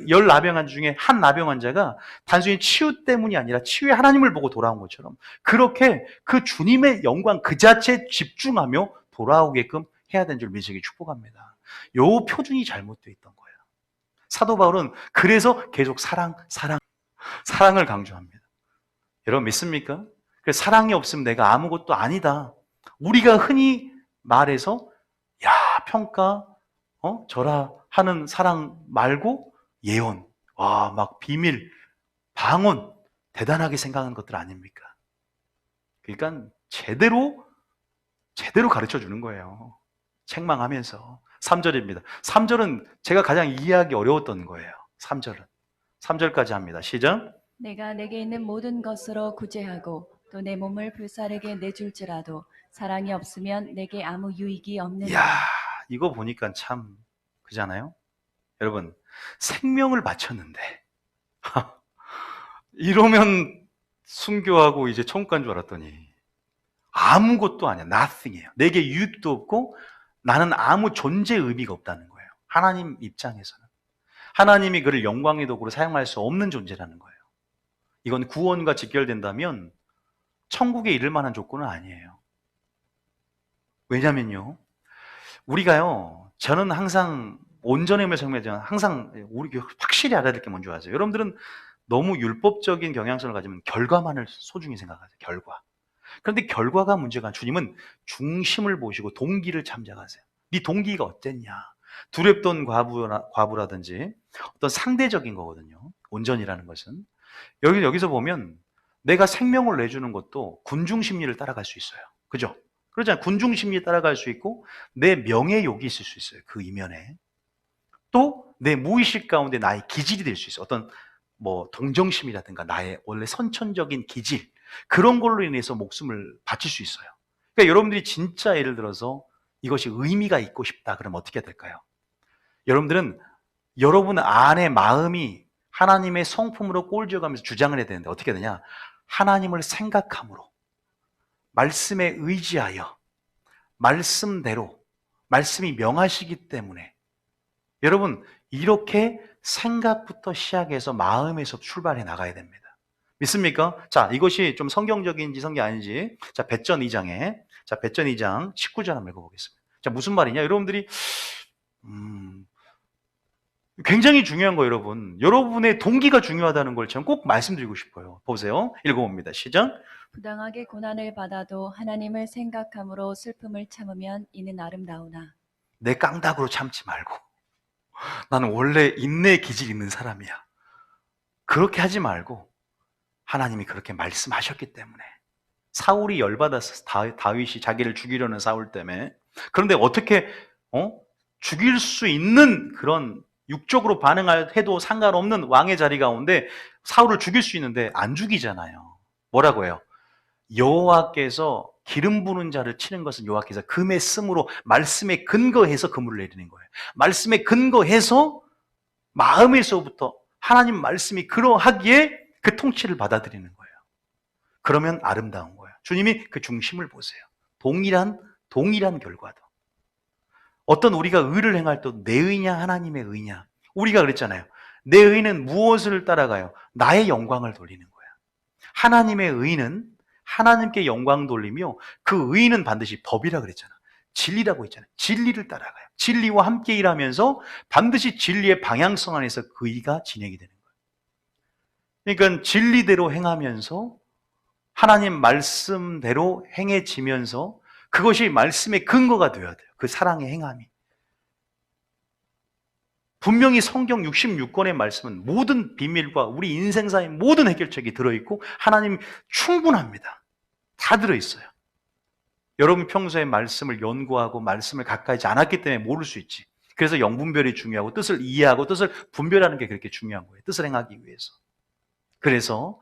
열 나병 환자 중에 한 나병 환자가 단순히 치유 때문이 아니라 치유의 하나님을 보고 돌아온 것처럼 그렇게 그 주님의 영광 그 자체에 집중하며 돌아오게끔 해야 되는 줄 믿으시기 축복합니다. 요 표준이 잘못되어 있던 거예요. 사도 바울은 그래서 계속 사랑을 강조합니다. 여러분 믿습니까? 그래서 사랑이 없으면 내가 아무것도 아니다. 우리가 흔히 말해서 평가, 절하 하는 사랑 말고 예언, 막 비밀, 방언 대단하게 생각하는 것들 아닙니까? 그러니까 제대로 가르쳐 주는 거예요. 책망하면서 3절입니다. 3절은 제가 가장 이해하기 어려웠던 거예요. 3절은. 3절까지 합니다. 시작. 내가 내게 있는 모든 것으로 구제하고 또 내 몸을 불사르게 내줄지라도 사랑이 없으면 내게 아무 유익이 이야, 없느니라. 이거 보니까 참 그잖아요. 여러분, 생명을 바쳤는데 이러면 순교하고 이제 천국 간 줄 알았더니 아무것도 아니야. nothing이에요. 내게 유익도 없고 나는 아무 존재 의미가 없다는 거예요. 하나님 입장에서는. 하나님이 그를 영광의 도구로 사용할 수 없는 존재라는 거예요. 이건 구원과 직결된다면 천국에 이를 만한 조건은 아니에요. 왜냐면요, 우리가요, 저는 항상 온전의 힘을 설명하지만 항상 우리 확실히 알아야 될 게 뭔지 아세요? 여러분들은 너무 율법적인 경향성을 가지면 결과만을 소중히 생각하세요. 결과. 그런데 결과가 문제가 아니라 주님은 중심을 보시고 동기를 참작하세요. 네 동기가 어땠냐? 두렵던 과부라든지 어떤 상대적인 거거든요. 온전이라는 것은. 여기서 보면 내가 생명을 내주는 것도 군중 심리를 따라갈 수 있어요. 그죠? 그러잖아요. 군중 심리에 따라갈 수 있고 내 명예욕이 있을 수 있어요. 그 이면에. 또 내 무의식 가운데 나의 기질이 될 수 있어요. 어떤 뭐 동정심이라든가 나의 원래 선천적인 기질, 그런 걸로 인해서 목숨을 바칠 수 있어요. 그러니까 여러분들이 진짜 예를 들어서 이것이 의미가 있고 싶다 그러면 어떻게 해야 될까요? 여러분들은 여러분 안의 마음이 하나님의 성품으로 꼴지어가면서 주장을 해야 되는데 어떻게 해야 되냐? 하나님을 생각함으로, 말씀에 의지하여, 말씀대로, 말씀이 명하시기 때문에 여러분, 이렇게 생각부터 시작해서 마음에서 출발해 나가야 됩니다. 믿습니까? 자, 이것이 좀 성경적인지 성경 아닌지. 자, 배전 2장에. 자, 배전 2장 19절 한번 읽어보겠습니다. 자, 무슨 말이냐? 여러분들이, 굉장히 중요한 거예요, 여러분. 여러분의 동기가 중요하다는 걸 저는 꼭 말씀드리고 싶어요. 보세요. 읽어봅니다. 시작. 부당하게 고난을 받아도 하나님을 생각함으로 슬픔을 참으면 이는 아름다우나. 내 깡닥으로 참지 말고. 나는 원래 인내 기질 있는 사람이야. 그렇게 하지 말고 하나님이 그렇게 말씀하셨기 때문에. 사울이 열받아서 다윗이 자기를 죽이려는 사울 때문에. 그런데 어떻게 죽일 수 있는 그런 육적으로 반응해도 상관없는 왕의 자리 가운데 사울을 죽일 수 있는데 안 죽이잖아요. 뭐라고 해요? 여호와께서 기름 부는 자를 치는 것은 여호와께서 금의 씀으로 말씀에 근거해서 그물을 내리는 거예요. 말씀에 근거해서 마음에서부터 하나님 말씀이 그러하기에 그 통치를 받아들이는 거예요. 그러면 아름다운 거예요. 주님이 그 중심을 보세요. 동일한 결과도. 어떤 우리가 의를 행할 때 내 의냐 하나님의 의냐. 우리가 그랬잖아요. 내 의는 무엇을 따라가요? 나의 영광을 돌리는 거야. 하나님의 의는 하나님께 영광 돌리며 그 의는 반드시 법이라 그랬잖아. 진리라고 했잖아요. 진리를 따라가요. 진리와 함께 일하면서 반드시 진리의 방향성 안에서 그 의가 진행이 되는 거예요. 그러니까 진리대로 행하면서 하나님 말씀대로 행해지면서 그것이 말씀의 근거가 되어야 돼요. 그 사랑의 행함이. 분명히 성경 66권의 말씀은 모든 비밀과 우리 인생사의 모든 해결책이 들어있고 하나님 충분합니다. 다 들어있어요. 여러분 평소에 말씀을 연구하고 말씀을 가까이 하지 않았기 때문에 모를 수 있지. 그래서 영분별이 중요하고 뜻을 이해하고 뜻을 분별하는 게 그렇게 중요한 거예요. 뜻을 행하기 위해서. 그래서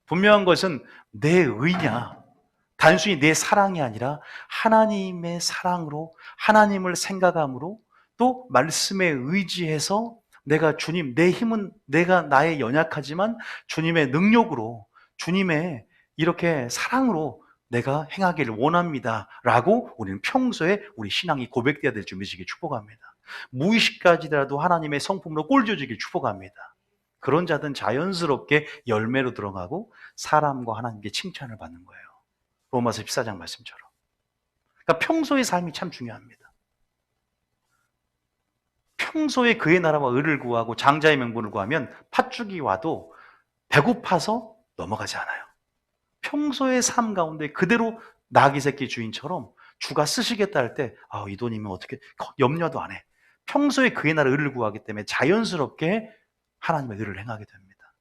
분명한 것은 내 의냐, 단순히 내 사랑이 아니라 하나님의 사랑으로 하나님을 생각함으로 또 말씀에 의지해서 내가 주님, 내 힘은 내가 나의 연약하지만 주님의 능력으로 주님의 이렇게 사랑으로 내가 행하기를 원합니다 라고 우리는 평소에 우리 신앙이 고백되어야 될 줄 믿으시길 축복합니다. 무의식까지라도 하나님의 성품으로 꼴져지길 축복합니다. 그런 자들은 자연스럽게 열매로 들어가고 사람과 하나님께 칭찬을 받는 거예요. 로마서 14장 말씀처럼. 그러니까 평소의 삶이 참 중요합니다. 평소에 그의 나라와 의를 구하고 장자의 명분을 구하면 팥죽이 와도 배고파서 넘어가지 않아요. 평소의 삶 가운데 그대로 나귀 새끼 주인처럼 주가 쓰시겠다 할 때 이 돈이면 어떻게 염려도 안 해. 평소에 그의 나라 의를 구하기 때문에 자연스럽게 하나님의 의를 행하게 됩니다.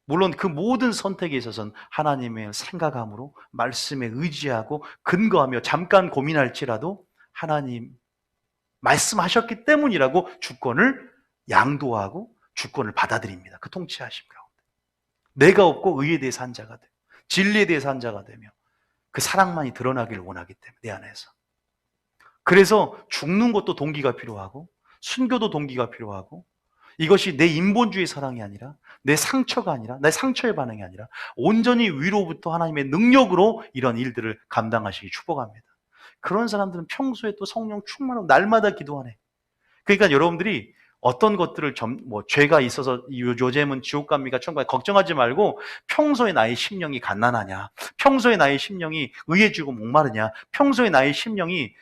물론 그 모든 선택에 있어서는 하나님의 생각함으로 말씀에 의지하고 근거하며 잠깐 고민할지라도 하나님 말씀하셨기 때문이라고 주권을 양도하고 주권을 받아들입니다. 그 통치하심 가운데. 내가 없고 의에 대해서 한 자가 되고 진리에 대해서 한 자가 되며 그 사랑만이 드러나기를 원하기 때문에 내 안에서. 그래서 죽는 것도 동기가 필요하고 순교도 동기가 필요하고 이것이 내 인본주의 사랑이 아니라 내 상처가 아니라 내 상처의 반응이 아니라 온전히 위로부터 하나님의 능력으로 이런 일들을 감당하시기 축복합니다. 그런 사람들은 평소에 또 성령 충만하고 날마다 기도하네. 그러니까 여러분들이 어떤 것들을 죄가 있어서 요즘은 지옥 갑니까 천국 갑니까 걱정하지 말고 평소에 나의 심령이 갓난하냐, 평소에 나의 심령이 의해지고 목마르냐, 평소에 나의 심령이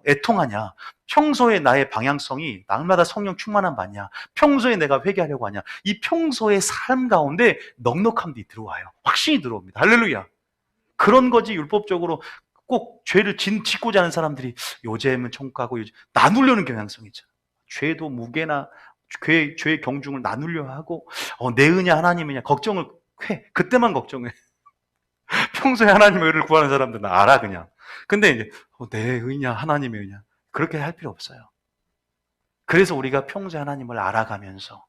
애통하냐, 평소에 나의 방향성이 날마다 성령 충만함 받냐, 평소에 내가 회개하려고 하냐, 이 평소의 삶 가운데 넉넉함이 들어와요. 확신이 들어옵니다. 할렐루야. 그런 거지 율법적으로 꼭 죄를 짓고자 하는 사람들이 요즘은 천국 가고 나누려는 경향성이 있잖아. 죄도 무게나 죄의 경중을 나누려 하고 내 은혜냐 하나님이냐 걱정을 해. 그때만 걱정해. 평소에 하나님의 의를 구하는 사람들은 알아 그냥. 근데 이제 내 의냐 하나님의 의냐 그렇게 할 필요 없어요. 그래서 우리가 평소에 하나님을 알아가면서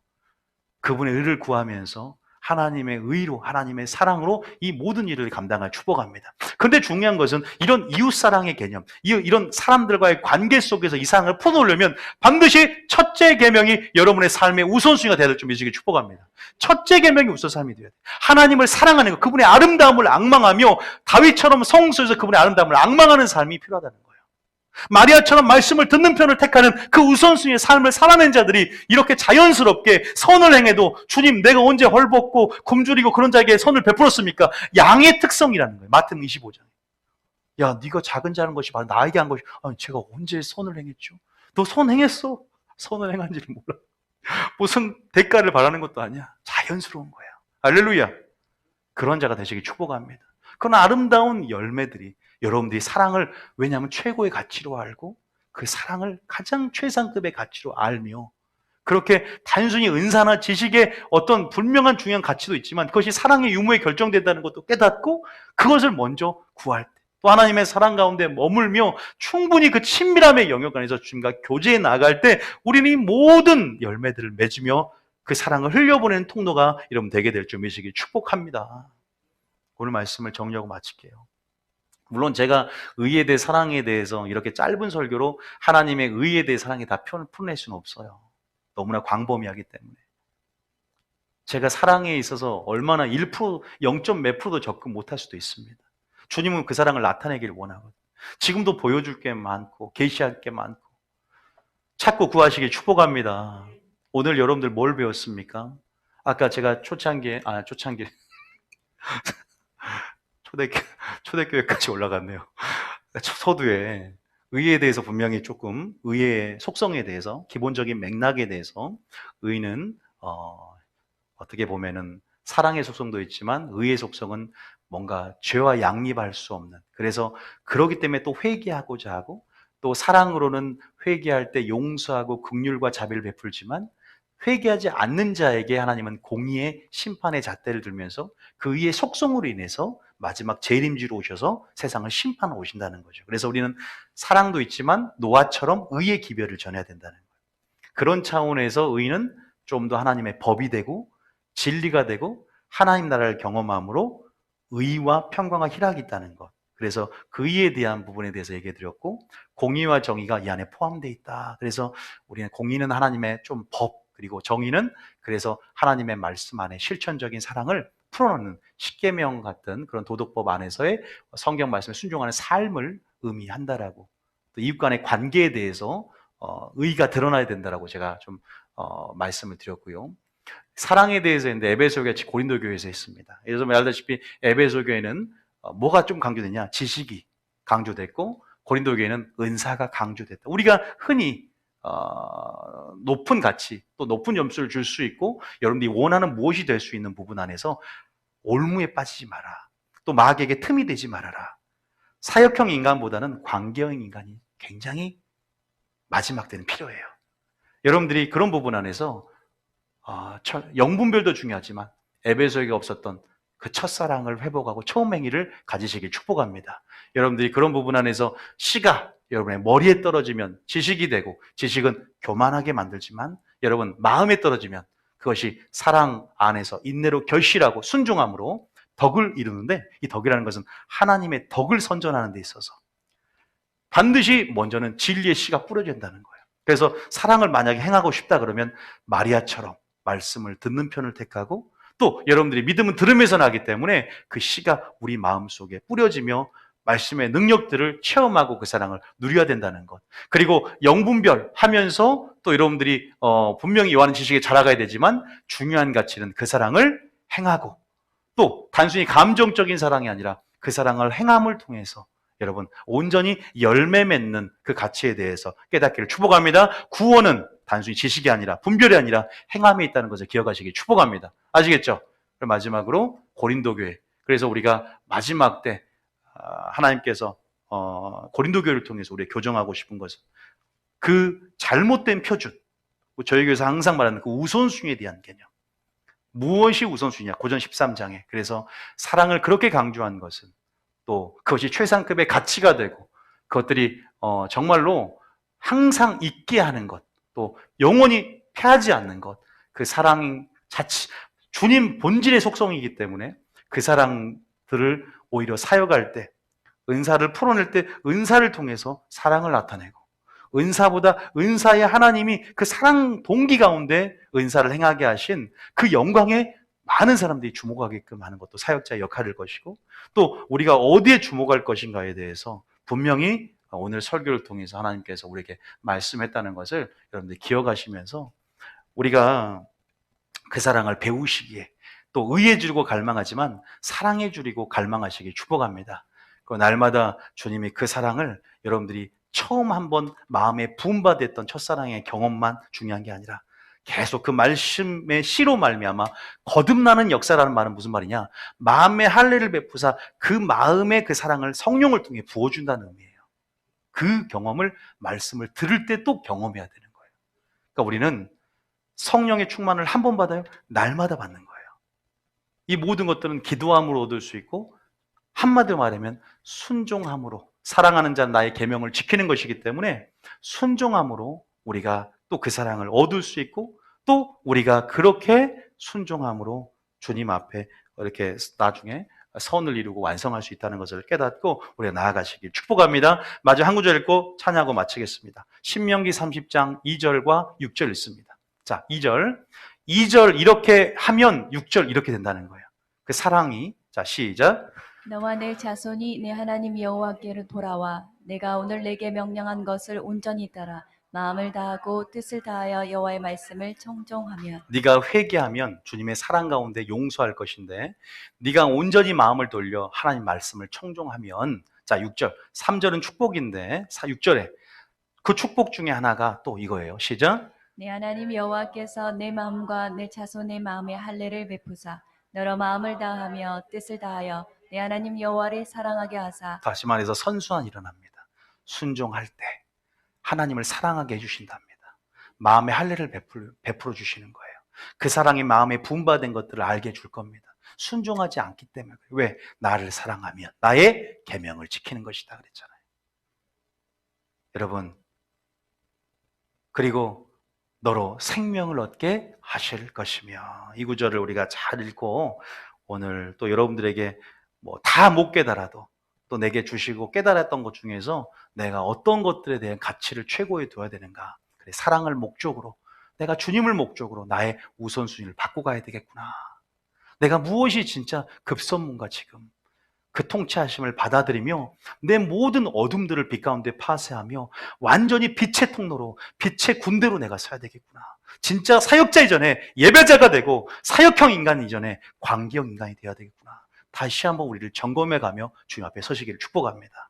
그분의 의를 구하면서 하나님의 의로 하나님의 사랑으로 이 모든 일을 감당할 축복합니다. 그런데 중요한 것은 이런 이웃사랑의 개념, 이런 사람들과의 관계 속에서 이 사랑을 풀어놓으려면 반드시 첫째 계명이 여러분의 삶의 우선순위가 되어야 될 줄 믿으시기 축복합니다. 첫째 계명이 우선 삶이 되어야 돼요. 하나님을 사랑하는 것, 그분의 아름다움을 앙망하며 다윗처럼 성소에서 그분의 아름다움을 앙망하는 삶이 필요하다는 거예요. 마리아처럼 말씀을 듣는 편을 택하는 그 우선순위의 삶을 살아낸 자들이 이렇게 자연스럽게 선을 행해도 주님 내가 언제 헐벗고 굶주리고 그런 자에게 선을 베풀었습니까? 양의 특성이라는 거예요. 마태복음 25장. 야 네가 작은 자는 것이 바로 나에게 한 것이 아니 제가 언제 선을 행했죠? 너 선 행했어? 선을 행한지를 몰라. 무슨 대가를 바라는 것도 아니야. 자연스러운 거야. 할렐루야. 그런 자가 되시길 축복합니다. 그런 아름다운 열매들이 여러분들이 사랑을 왜냐하면 최고의 가치로 알고 그 사랑을 가장 최상급의 가치로 알며 그렇게 단순히 은사나 지식의 어떤 분명한 중요한 가치도 있지만 그것이 사랑의 유무에 결정된다는 것도 깨닫고 그것을 먼저 구할 때 또 하나님의 사랑 가운데 머물며 충분히 그 친밀함의 영역 안에서 주님과 교제해 나갈 때 우리는 이 모든 열매들을 맺으며 그 사랑을 흘려보내는 통로가 여러분 되게 될 줄 믿으시길 축복합니다. 오늘 말씀을 정리하고 마칠게요. 물론 제가 의에 대해 사랑에 대해서 이렇게 짧은 설교로 하나님의 의에 대해 사랑에 다 풀어낼 수는 없어요. 너무나 광범위하기 때문에. 제가 사랑에 있어서 얼마나 1%, 0. 몇 프로도 접근 못할 수도 있습니다. 주님은 그 사랑을 나타내기를 원하거든요. 지금도 보여줄 게 많고 계시할 게 많고 찾고 구하시길 축복합니다. 오늘 여러분들 뭘 배웠습니까? 아까 제가 초창기 초대교회까지 올라갔네요. 서두에 의에 대해서 분명히 조금 의의 속성에 대해서 기본적인 맥락에 대해서 의는 어떻게 보면은 사랑의 속성도 있지만 의의 속성은 뭔가 죄와 양립할 수 없는 그래서 그러기 때문에 또 회개하고자 하고 또 사랑으로는 회개할 때 용서하고 긍휼과 자비를 베풀지만 회개하지 않는 자에게 하나님은 공의의 심판의 잣대를 들면서 그 의의 속성으로 인해서 마지막 재림주로 오셔서 세상을 심판하러 오신다는 거죠. 그래서 우리는 사랑도 있지만 노아처럼 의의 기별을 전해야 된다는 거예요. 그런 차원에서 의는 좀 더 하나님의 법이 되고 진리가 되고 하나님 나라를 경험함으로 의와 평강과 희락이 있다는 것. 그래서 그 의에 대한 부분에 대해서 얘기해 드렸고 공의와 정의가 이 안에 포함되어 있다. 그래서 우리는 공의는 하나님의 좀 법, 그리고 정의는 그래서 하나님의 말씀 안에 실천적인 사랑을 풀어놓는 십계명 같은 그런 도덕법 안에서의 성경 말씀에 순종하는 삶을 의미한다라고 또 이웃 간의 관계에 대해서 의가 드러나야 된다라고 제가 좀 말씀을 드렸고요. 사랑에 대해서 했는데 에베소 교회, 고린도 교회에서 했습니다. 그래서 알다시피 에베소 교회는 뭐가 좀 강조되냐? 지식이 강조됐고 고린도 교회는 은사가 강조됐다. 우리가 흔히 높은 가치 또 높은 점수를 줄 수 있고 여러분들이 원하는 무엇이 될 수 있는 부분 안에서 올무에 빠지지 마라. 또 마귀에게 틈이 되지 말아라. 사역형 인간보다는 관계형 인간이 굉장히 마지막 때는 필요해요. 여러분들이 그런 부분 안에서 영분별도 중요하지만 에베소에게 없었던 그 첫사랑을 회복하고 처음 행위를 가지시길 축복합니다. 여러분들이 그런 부분 안에서 씨가 여러분의 머리에 떨어지면 지식이 되고, 지식은 교만하게 만들지만 여러분 마음에 떨어지면 그것이 사랑 안에서 인내로 결실하고 순종함으로 덕을 이루는데, 이 덕이라는 것은 하나님의 덕을 선전하는 데 있어서 반드시 먼저는 진리의 씨가 뿌려진다는 거예요. 그래서 사랑을 만약에 행하고 싶다 그러면 마리아처럼 말씀을 듣는 편을 택하고, 또 여러분들이 믿음은 들음에서 나기 때문에 그 씨가 우리 마음속에 뿌려지며 말씀의 능력들을 체험하고 그 사랑을 누려야 된다는 것. 그리고 영분별 하면서 또 여러분들이 분명히 요한의 지식에 자라가야 되지만 중요한 가치는 그 사랑을 행하고, 또 단순히 감정적인 사랑이 아니라 그 사랑을 행함을 통해서 여러분 온전히 열매 맺는 그 가치에 대해서 깨닫기를 축복합니다. 구원은 단순히 지식이 아니라 분별이 아니라 행함에 있다는 것을 기억하시기 축복합니다. 아시겠죠? 그럼 마지막으로 고린도 교회. 그래서 우리가 마지막 때 하나님께서 고린도 교회를 통해서 우리가 교정하고 싶은 것은 그 잘못된 표준, 저희 교회에서 항상 말하는 그 우선순위에 대한 개념. 무엇이 우선순위냐? 고전 13장에. 그래서 사랑을 그렇게 강조한 것은 또 그것이 최상급의 가치가 되고, 그것들이 정말로 항상 있게 하는 것, 또 영원히 패하지 않는 것, 그 사랑 자체, 주님 본질의 속성이기 때문에 그 사랑들을 오히려 사역할 때, 은사를 풀어낼 때 은사를 통해서 사랑을 나타내고, 은사보다 은사의 하나님이 그 사랑 동기 가운데 은사를 행하게 하신 그 영광에 많은 사람들이 주목하게끔 하는 것도 사역자의 역할일 것이고, 또 우리가 어디에 주목할 것인가에 대해서 분명히 오늘 설교를 통해서 하나님께서 우리에게 말씀했다는 것을 여러분들이 기억하시면서 우리가 그 사랑을 배우시기에 또 의에 주리고 갈망하지만 사랑에 주리고 갈망하시기 축복합니다. 그 날마다 주님이 그 사랑을 여러분들이 처음 한번 마음에 부음받았던 첫사랑의 경험만 중요한 게 아니라 계속 그 말씀의 씨로 말미암아 거듭나는 역사라는 말은 무슨 말이냐? 마음의 할례를 베푸사 그 마음의 그 사랑을 성령을 통해 부어준다는 의미예요. 그 경험을 말씀을 들을 때 또 경험해야 되는 거예요. 그러니까 우리는 성령의 충만을 한 번 받아요? 날마다 받는 거예요. 이 모든 것들은 기도함으로 얻을 수 있고, 한마디로 말하면 순종함으로, 사랑하는 자는 나의 계명을 지키는 것이기 때문에 순종함으로 우리가 또 그 사랑을 얻을 수 있고, 또 우리가 그렇게 순종함으로 주님 앞에 이렇게 나중에 선을 이루고 완성할 수 있다는 것을 깨닫고 우리가 나아가시길 축복합니다. 마저 한 구절 읽고 찬양하고 마치겠습니다. 신명기 30장 2절과 6절 읽습니다. 자, 2절 이렇게 하면 6절 이렇게 된다는 거예요. 그 사랑이, 자 시작. 너와 내 자손이 내 하나님 여호와께로 돌아와 내가 오늘 내게 명령한 것을 온전히 따라 마음을 다하고 뜻을 다하여 여호와의 말씀을 청종하면, 네가 회개하면 주님의 사랑 가운데 용서할 것인데, 네가 온전히 마음을 돌려 하나님 말씀을 청종하면, 자 6절, 3절은 축복인데 6절에 그 축복 중에 하나가 또 이거예요. 시작. 내 하나님 여호와께서 내 마음과 내 자손의 마음에 할례를 베푸사 너로 마음을 다하며 뜻을 다하여 내 하나님 여호와를 사랑하게 하사. 다시 말해서 선순환이 일어납니다. 순종할 때 하나님을 사랑하게 해주신답니다. 마음의 할례를 베풀어 주시는 거예요. 그 사랑이 마음에 부음받은 것들을 알게 해줄 겁니다. 순종하지 않기 때문에. 왜? 나를 사랑하면 나의 계명을 지키는 것이다 그랬잖아요. 여러분, 그리고 너로 생명을 얻게 하실 것이며, 이 구절을 우리가 잘 읽고 오늘 또 여러분들에게 뭐 다 못 깨달아도 또 내게 주시고 깨달았던 것 중에서 내가 어떤 것들에 대한 가치를 최고에 둬야 되는가, 그래, 사랑을 목적으로, 내가 주님을 목적으로 나의 우선순위를 바꿔 가야 되겠구나. 내가 무엇이 진짜 급선무인가, 지금 그 통치하심을 받아들이며 내 모든 어둠들을 빛 가운데 파쇄하며 완전히 빛의 통로로, 빛의 군대로 내가 서야 되겠구나. 진짜 사역자 이전에 예배자가 되고 사역형 인간 이전에 관계형 인간이 되어야 되겠구나. 다시 한번 우리를 점검해 가며 주님 앞에 서시기를 축복합니다.